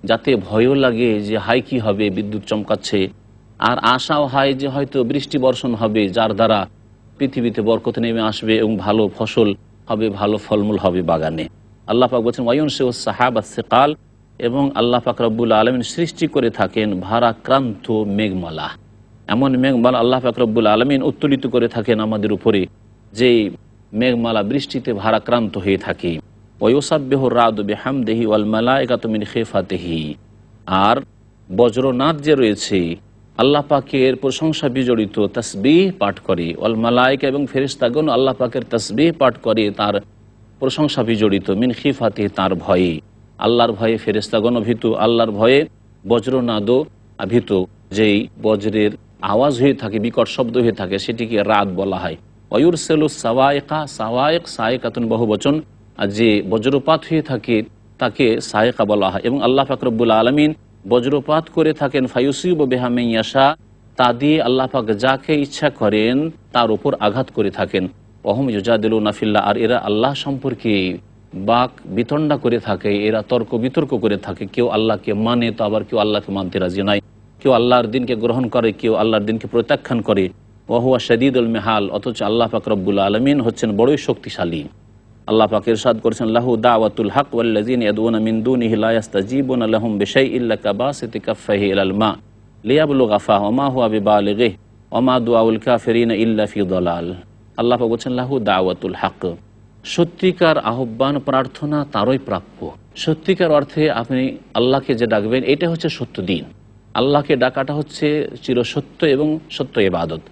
যাতে ভয়ও লাগে যে হাই কি হবে, বিদ্যুৎ চমকাচ্ছে, আর আশাও হয় যে হয়তো বৃষ্টি বর্ষণ হবে, যার দ্বারা পৃথিবীতে বরকত নেমে আসবে এবং ভালো ফসল হবে, ভালো ফলমূল হবে বাগানে। আল্লাহ পাক বলছেন, ওয়া ইউনশিউস সাহাবা সিকাল, এবং আল্লাহ পাক রব্বুল আলামিন সৃষ্টি করে থাকেন ভারাক্রান্ত মেঘমালা। এমন মেঘমালা আল্লাহ পাক রব্বুল আলামিন উত্তোলিত করে থাকেন আমাদের উপরে, যেই মেঘমালা বৃষ্টিতে ভারাক্রান্ত হয়ে থাকে। ওয়ুসাব্বিহু রাদু বিহামদিহি ওয়াল মালায়েকাতু মিন খিফাতিহি, আর বজ্রনাদ যে রয়েছে আল্লাহ পাকের প্রশংসা বিজড়িত তাসবিহ পাঠ করে, ওয়াল মালায়েকা, এবং ফেরেশতাগণ আল্লাহ পাকের তাসবিহ পাঠ করে তার প্রশংসা বিজড়িত, মিন খিফাতিহি, তার ভয়ে, আল্লাহর ভয়ে ফেরেশতাগণ ভীত, আল্লাহর ভয়ে বজ্রনাদও ভীত। যেই বজ্রের আওয়াজ হয়ে থাকে, বিকট শব্দ হয়ে থাকে, সেটিকে রাত বলা হয়। ওয়ুরসিলুস সাওয়াইকা, সাওয়াইক সায়েকাতুন বহুবচন, আর যে বজ্রপাত হয়ে থাকে তাকে সায়েকা বলা হয়। এবং আল্লাহ পাক রব্বুল আলামিন বজ্রপাত করে থাকেন, ফায়ুসিবু বিহা মান ইয়াশা, তা দিয়ে আল্লাহ পাক যাকে ইচ্ছা করেন তার উপর আঘাত করে থাকেন। ওয়াহুম ইউজাদিলুনা ফিল্লাহ, আর এরা আল্লাহ সম্পর্কে বাক বিতণ্ডা করে থাকে, এরা তর্ক বিতর্ক করে থাকে। কেউ আল্লাহকে মানে, তো আবার কেউ আল্লাহকে মানতে রাজি নাই, কেউ আল্লাহর দিনকে গ্রহণ করে, কেউ আল্লাহর দিনকে প্রত্যাখ্যান করে। ওয়াহুয়া শাদীদুল মিহাল, অথচ আল্লাহ পাক রব্বুল আলামিন হচ্ছেন বড়ই শক্তিশালী। আল্লাহ পাক ইরশাদ করেছেন, লাহু দাওয়াতুল হক ওয়াল্লাযীনা ইয়াদউনা মিন দুনিহি লা ইস্তাজীবুনা লাহুম বিশাইইন ইল্লা কাবাসিতি কাফাইহি ইলাল মা লিয়াবলুগা ফাহুমা হুয়া বিবালিগিহি ওমা দুআউল কাফিরিনা ইল্লা ফি দালাল। আল্লাহ পাক বলছেন লাহু দাওয়াতুল হক, সত্যিকার আহ্বান প্রার্থনা তারই প্রাপ্য। সত্যিকার অর্থে আপনি আল্লাহকে যে ডাকবেন এটা হচ্ছে সত্য দিন। আল্লাহকে ডাকাটা হচ্ছে চিরসত্য এবং সত্য ইবাদত,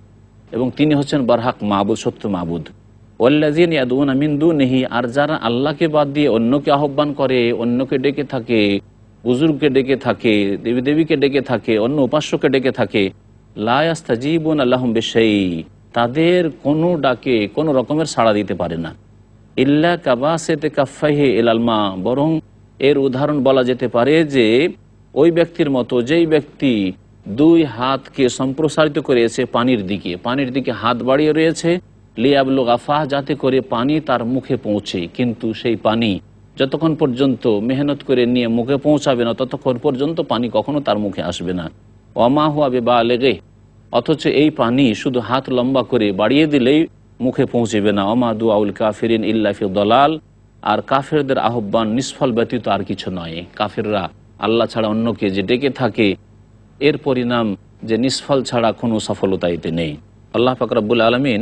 এবং তিনি হচ্ছেন বারহাক মাবুদ, সত্য মাবুদ। ওয়াল্লাযিনা ইয়াদউনা মিন দুনিহি, আর যারা আল্লাহকে বাদ দিয়ে অন্যকে আহ্বান করে, অন্যকে ডেকে থাকে, বুজুর্গকে ডেকে থাকে, দেবী দেবীকে ডেকে থাকে, অন্য উপাস্যকে ডেকে থাকে, লা ইয়াস্তাজিবুনা লাহুম বিশাই, তাদের কোনো ডাকে কোনো রকমের সাড়া দিতে পারে না। ইল্লা কাবাসিতি কাফাইহি ইলাল মা, বরং এর উদাহরণ বলা যেতে পারে যে ওই ব্যক্তির মতো যেই ব্যক্তি দুই হাতকে সম্প্রসারিত করেছে পানির দিকে হাত বাড়িয়ে রয়েছে, লিয়াবলুগা ফাহ, যাতে করে পানি তার মুখে পৌঁছে, কিন্তু সেই পানি যতক্ষণ পর্যন্ত মেহনত করে নিয়ে মুখে পৌঁছাবে না ততক্ষণ পর্যন্ত পানি কখনো তার মুখে আসবে না। ওমা হুয়া বিবালিগিহি, অথচ এই পানি শুধু হাত লম্বা করে বাড়িয়ে দিলেই মুখে পৌঁছবে না। ওমা দুআউল কাফিরিন ইল্লা ফি দালাল, আর কাফেরদের আহ্বান নিষ্ফল ব্যতীত আর কিছু নয়। কাফেররা আল্লাহ ছাড়া অন্যকে যে ডেকে থাকে এর পরিণাম যে নিষ্ফল ছাড়া কোনো সফলতা এতে নেই। আল্লাহ পাক রব্বুল আলামিন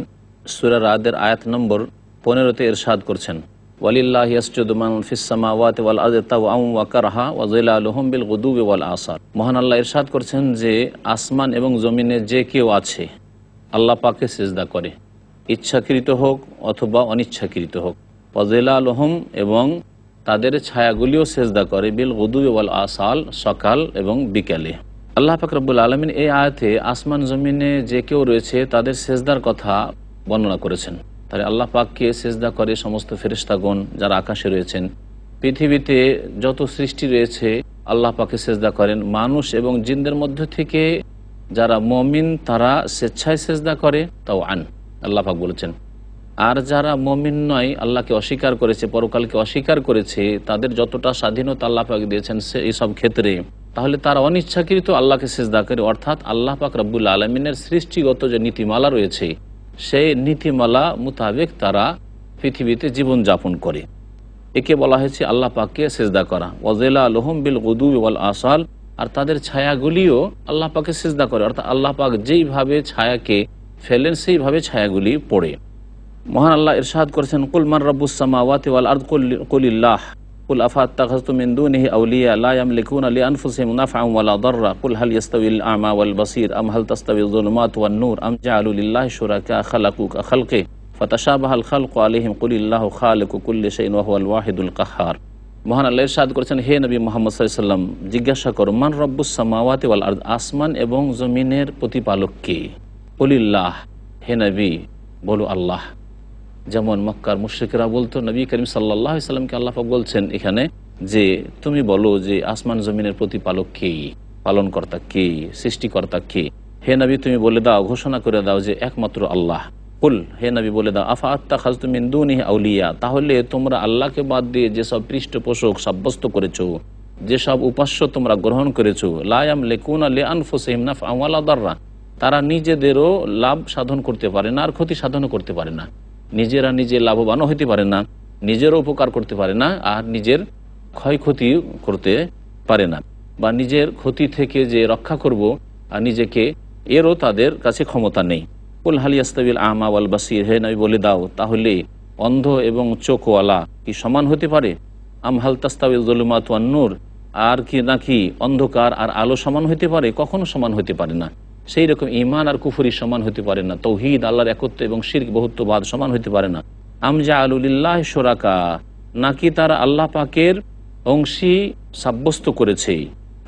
সূরা রাদের আয়াত নম্বর 15-তে ইরশাদ করছেন, ওয়ালিল্লাহি ইয়াসজুদু মান ফিস সামাওয়াতি ওয়াল আরদি তাওআন ওয়া কারহা ওয়া যিলালুহুম বিল গুদুবি ওয়াল আসার। মহান আল্লাহ ইরশাদ করছেন যে আসমান এবং জমিনে যে কেউ আছে আল্লাহ পাকে সিজদা করে, ইচ্ছাকৃত হোক অথবা অনিচ্ছাকৃত হোক। ওয়া যিলালুহুম, এবং তাদের ছায়াগুলিও সিজদা করে, বিল গুদুবি ওয়াল আসাল, সকাল এবং বিকালে। আল্লাহ পাক রব্বুল আলামিন এই আয়াতে আসমান জমিনে যে কেউ রয়েছে তাদের সিজদার কথা বর্ণনা করেছেন। তাহলে আল্লাহ পাককে সিজদা করে সমস্ত ফেরেশতাগণ যারা আকাশে রয়েছেন। পৃথিবীতে যত সৃষ্টি রয়েছে আল্লাহ পাককে সিজদা করেন। মানুষ এবং জিনদের মধ্য থেকে যারা মুমিন তারা স্বেচ্ছায় সিজদা করে, তাও আল্লাহ পাক বলেছেন। আর যারা মুমিন নয়, আল্লাহকে অস্বীকার করেছে, পরকালকে অস্বীকার করেছে, তাদের যতটা স্বাধীনতা আল্লাহ পাক দিয়েছেন এইসব ক্ষেত্রে, তাহলে তারা অনিচ্ছাকৃত আল্লাহকে সিজদা করে, অর্থাৎ আল্লাহ পাক রব্বুল আলামিনের সৃষ্টিগত যে নীতিমালা রয়েছে সেই নীতিমালা মোতাবেক তারা পৃথিবীতে জীবনযাপন করে। একে বলা হয়েছে আল্লাহ পাককে সিজদা করা। ওয়া যিলালুহুম বিল গুদুবি ওয়াল আসাল, আর তাদের ছায়াগুলিও আল্লাহ পাককে সিজদা করে, অর্থাৎ আল্লাহ পাক যেইভাবে ছায়াকে ফেলেন সেইভাবে ছায়াগুলি পড়ে। মহান আল্লাহ ইরশাদ করেছেন, কুল মান রাব্বুস সামাওয়াতি ওয়াল আরদ কুলিল্লাহ কুল আফাত্তাখাযতুম মিন দুনিহি আউলিয়া লা ইয়ামলিকুনা লিআনফুসিহিম নাফআন ওয়ালা দাররা কুল হাল ইয়াস্তাবিল আ'মা ওয়াল বাসীর আম হাল তাস্তাবিয যুলুমাতু ওয়ান নূর আম জাআলু লিল্লাহি শুরাকা খালাকু কা খালকি ফাতাশাবাহাল খালকু আলাইহিম কুলিল্লাহু খালিকু কুল্লি শাইইন ওয়া হুয়াল ওয়াহিদুল কাহ্হার। মহান আল্লাহ ইরশাদ করেছেন, হে নবী মুহাম্মদ সাল্লাল্লাহু আলাইহি ওয়াসাল্লাম, জিজ্ঞাসা করো মান রাব্বুস সামাওয়াতি ওয়াল আরদ, আসমান এবং জমিনের প্রতিপালক কে? কুলিল্লাহ, হে নবী বলো আল্লাহ। যেমন মক্কার মুশরিকরা বলতো, নবী করিম সাল্লাল্লাহু আলাইহি ওয়াসাল্লামকে আল্লাহ পাক বলছেন এখানে যে তুমি বলো যে আসমান জমিনের প্রতিপালক কে, পালনকর্তা কে, সৃষ্টিকর্তা কে? হে নবী তুমি বলে দাও, ঘোষণা করে দাও যে একমাত্র আল্লাহ। কুল, হে নবী বলে দাও, আফাত্তাখাযতুম মিন দুনিহি আউলিয়া, তাহলে তোমরা আল্লাহকে বাদ দিয়ে যেসব পৃষ্ঠপোষক সাব্যস্ত করেছো, যেসব উপাস্য তোমরা গ্রহণ করেছো, লা ইয়ামলিকুনা লিআনফুসিহিম নাফআন ওয়ালা দাররা, তারা নিজেদেরও লাভ সাধন করতে পারে না আর ক্ষতি সাধনও করতে পারে না। নিজেরা নিজে লাভবানও হইতে পারে না, নিজেরও উপকার করতে পারে না, আর নিজের ক্ষয়ক্ষতি করতে পারে না, বা নিজের ক্ষতি থেকে যে রক্ষা করব আর নিজেকে, এরও তাদের কাছে ক্ষমতা নেই। কুল হাল ইয়াস্তাবিল আ'মা ওয়াল বাসীর, হে নবী বলে দাও, তাহলে অন্ধ এবং চোখওয়ালা কি সমান হতে পারে? আম হাল তাস্তাবিল যুলুমাতু ওয়ান নূর, আর কি নাকি অন্ধকার আর আলো সমান হতে পারে? কখনো সমান হতে পারে না। সেই রকম ঈমান আর কুফরি সমান হতে পারে না, তাওহীদ আল্লাহর একত্ব এবং শিরক বহুত্ববাদ সমান হতে পারে না। আম জাআলু লিল্লাহি শুরাকা, নাকি তারা আল্লাহ পাকের অংশী সাব্যস্ত করেছে,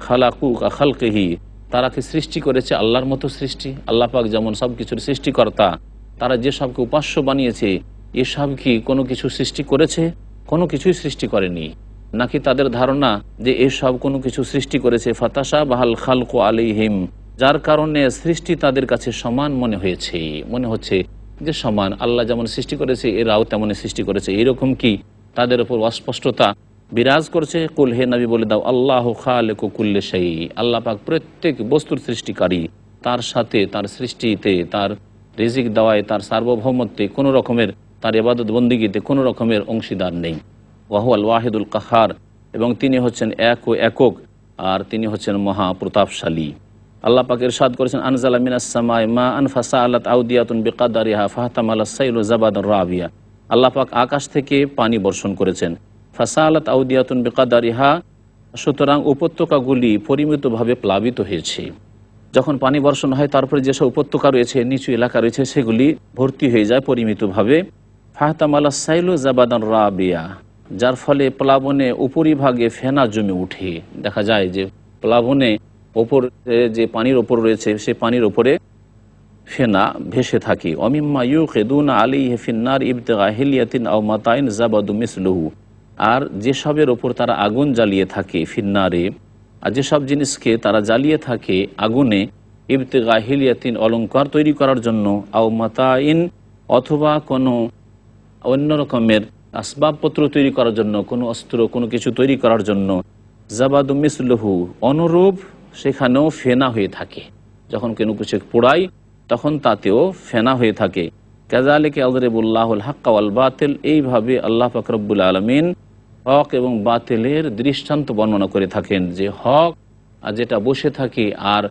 খালাকু কা খালকিহি, তারা কি সৃষ্টি করেছে আল্লাহর মতো সৃষ্টি? আল্লাহ পাক যেমন সব কিছুর সৃষ্টিকর্তা, তারা যে সবকে উপাস্য বানিয়েছে এসব কি কোনো কিছু সৃষ্টি করেছে? কোনো কিছুই সৃষ্টি করেনি। নাকি তাদের ধারণা যে এসব কোনো কিছু সৃষ্টি করেছে, ফাতাশাবাহাল খালকু আলাইহিম, যার কারণে সৃষ্টি তাদের কাছে সমান মনে হচ্ছে যে সমান, আল্লাহ যেমন সৃষ্টি করেছে এরাও তেমনই সৃষ্টি করেছে, এরকম কি তাদের উপর অস্পষ্টতা বিরাজ করছে? কুল, হে নবী বলে দাও, আল্লাহু খালিকু কুল্লি শাই, আল্লাহ পাক প্রত্যেক বস্তুর সৃষ্টিকারী, তার সাথে তার সৃষ্টিতে, তার রিজিক দেওয়ায়, তার সার্বভৌমত্বে কোনো রকমের, তার ইবাদত বন্দিগিতে কোনো রকমের অংশীদার নেই। ওয়া হুয়াল ওয়াহিদুল কাহ্হার, এবং তিনি হচ্ছেন এক ও একক, আর তিনি হচ্ছেন মহা প্রতাপশালী। আল্লাহ পাক ইরশাদ করেছেন, আনজালা মিনাস সামাই মা আন ফাসাআলাত আউদিয়াতুন বিকাদারিহা ফাহতামালাস সাইলু যাবাদান রাবিয়া। আল্লাহ পাক আকাশ থেকে পানি বর্ষণ করেছেন। ফাসাআলাত আউদিয়াতুন বিকাদারিহা, সুতরাং উপত্যকাগুলি পরিমিতভাবে প্লাবিত হয়েছে। যখন পানি বর্ষণ হয় তারপরে যেসব উপত্যকা রয়েছে, নিচু এলাকা রয়েছে, সেগুলি ভর্তি হয়ে যায় পরিমিতভাবে। ফাহতামালাস সাইলু যাবাদান রাবিয়া, যার ফলে প্লাবনে উপরিভাগে ফেনা জমে উঠে। দেখা যায় যে প্লাবনে ওপর যে পানির ওপর রয়েছে, সে পানির ওপরে ফেনা ভেসে থাকে। অমিম্মা ইউকিদুনা আলাইহি ফিন্নার ইবতিগা হিলিয়াতিন আও মাতাইন যাবাদু মিসলুহু, আর যেসবের ওপর তারা আগুন জ্বালিয়ে থাকে ফিন্নারে, আর যেসব জিনিসকে তারা জ্বালিয়ে থাকে আগুনে, ইবতিগা হিলিয়াতিন অলঙ্কার তৈরি করার জন্য, আও মাতাইন অথবা কোনো অন্য রকমের আসবাবপত্র তৈরি করার জন্য, কোনো অস্ত্র কোনো কিছু তৈরি করার জন্য, যাবাদু মিসলুহু অনুরূপ সেখানেও ফেনা হয়ে থাকে। যখন কোনো কিছু পোড়াই তখন তাতেও ফেনা হয়ে থাকে। কাযালিকা ইয়াদরিবুল্লাহুল হাক্কা ওয়াল বাতিল, এইভাবে আল্লাহ পাক রব্বুল আলামিন হক এবং বাতিলের দৃষ্টান্ত বর্ণনা করে থাকেন, যে হক আর যেটা বসে থাকে, আর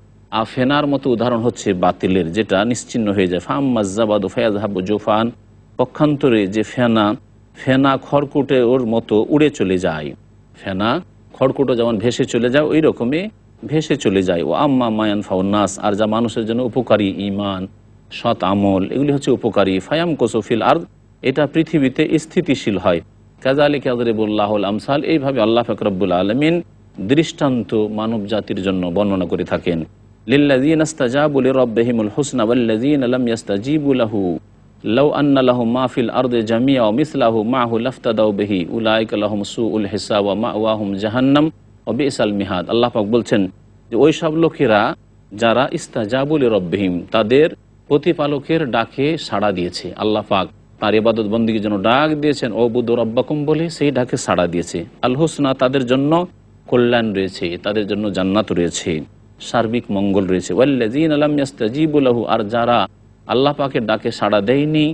ফেনার মতো উদাহরণ হচ্ছে বাতিলের, যেটা নিশ্চিহ্ন হয়ে যায়। ফাম্মাজ যাবাদু ফায়াযহাবু জুফান, পক্ষান্তরে যে ফেনা খড়কুটে ওর মতো উড়ে চলে যায়। ফেনা খড়কুটো যেমন ভেসে চলে যায়, ওই রকমই ভেসে চলে যায়। ও আম্মা মায়ান ফাউন্নাস, আর যা মানুষের জন্য উপকারী, ঈমান সৎ আমল, এগুলি হচ্ছে উপকারী। ফায়াম কোসফিল আর, এটা পৃথিবীতে স্থিতিশীল হয়। কাযালিকা ইয়াদরিবুল্লাহুল আমসাল, এইভাবে আল্লাহ পাক রব্বুল আলামিন দৃষ্টান্ত মানব জাতির জন্য বর্ণনা করে থাকেন। লিল্লাযীনা ইসতাজাবু লিরাব্বিহিমুল হুসনা ওয়াল্লাযীনা লাম ইসতাজিবু লাহু লাউ আন্না লাহুম মা ফিল আরদি জামিআ ওয়া মিসলাহু মাআহু লাফতাদাউ বিহি উলাইকা লাহুম সুউল হিসাব ওয়া মাওয়াহুম জাহান্নাম ওয়া বিসাল মিহাদ। আল্লাহ পাক বলছেন যে ওই সব লোকেরা যারা ইস্তাজাবু লিরাব্বিহিম, তাদের প্রতিপালকের ডাকে সাড়া দিয়েছে। আল্লাহ পাক তার ইবাদত বন্দেগীর জন্য ডাক দিয়েছেন, ওবুদু রাব্বাকুম বলে, সেই ডাকে সাড়া দিয়েছে। আল হুসনা, তাদের জন্য কল্যাণ রয়েছে, তাদের জন্য জান্নাত রয়েছে, সার্বিক মঙ্গল রয়েছে। ওয়াল্লাযীনা লাম ইসতাজিবু লাহু, আর যারা আল্লাহ পাকের ডাকে সাড়া দেয়নি,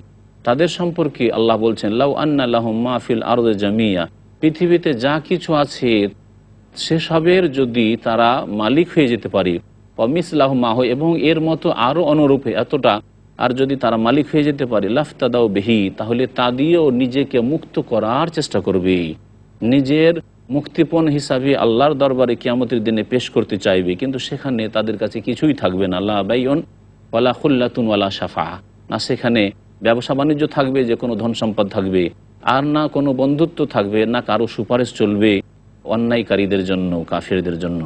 তাদের সম্পর্কে আল্লাহ বলছেন, লাউ আন্না লাহুম মা ফিল আরদি জামিয়া, পৃথিবীতে যা কিছু আছে সেসবের যদি তারা মালিক হয়ে যেতে পারে, অমিসলাহু মাহু, এবং এর মতো আরও অনুরূপে এতটা, আর যদি তারা মালিক হয়ে যেতে পারে, লাফতাদাউ বিহি, তাহলে তা দিয়েও নিজেকে মুক্ত করার চেষ্টা করবে, নিজের মুক্তিপণ হিসাবে আল্লাহর দরবারে কিয়ামতের দিনে পেশ করতে চাইবে। কিন্তু সেখানে তাদের কাছে কিছুই থাকবে না, লা বাইউন ওয়ালা খুল্লাতুন ওয়ালা শাফা, না সেখানে ব্যবসা বাণিজ্য থাকবে, যে কোনো ধন সম্পদ থাকবে, আর না কোনো বন্ধুত্ব থাকবে, না কারো সুপারিশ চলবে অন্যায়কারীদের জন্য, কাফিরদের জন্য।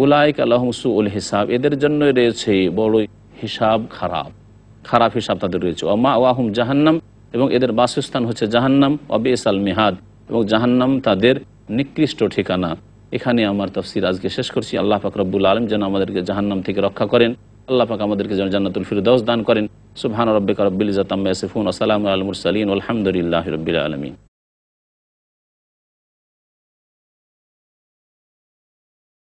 উলাইকা লাহুম সুউল হিসাব, এদের জন্য রয়েছে বড় হিসাব, খারাপ হিসাব তাদের রয়েছে। ওয়া মাওয়াহুম জাহান্নাম, এবং এদের বাসস্থান হচ্ছে জাহান্নাম। ওয়া বিসাল মিহাদ, এবং জাহান্নাম তাদের নিকৃষ্ট ঠিকানা। এখানে আমার তাফসীর আজকে শেষ করছি। আল্লাহ পাক রব্বুল আলামিন যেন আমাদেরকে জাহান্নাম থেকে রক্ষা করেন। আল্লাহ পাক আমাদেরকে যেন জান্নাতুল ফিরদাউস দান করেন। সুবহান রাব্বিকা রাব্বিল ইজ্জাতি আম্মা ইয়াসিফুন ওয়া সালামুন আলাল মুরসালিন ওয়ালহামদুলিল্লাহি রাব্বিল আলামিন।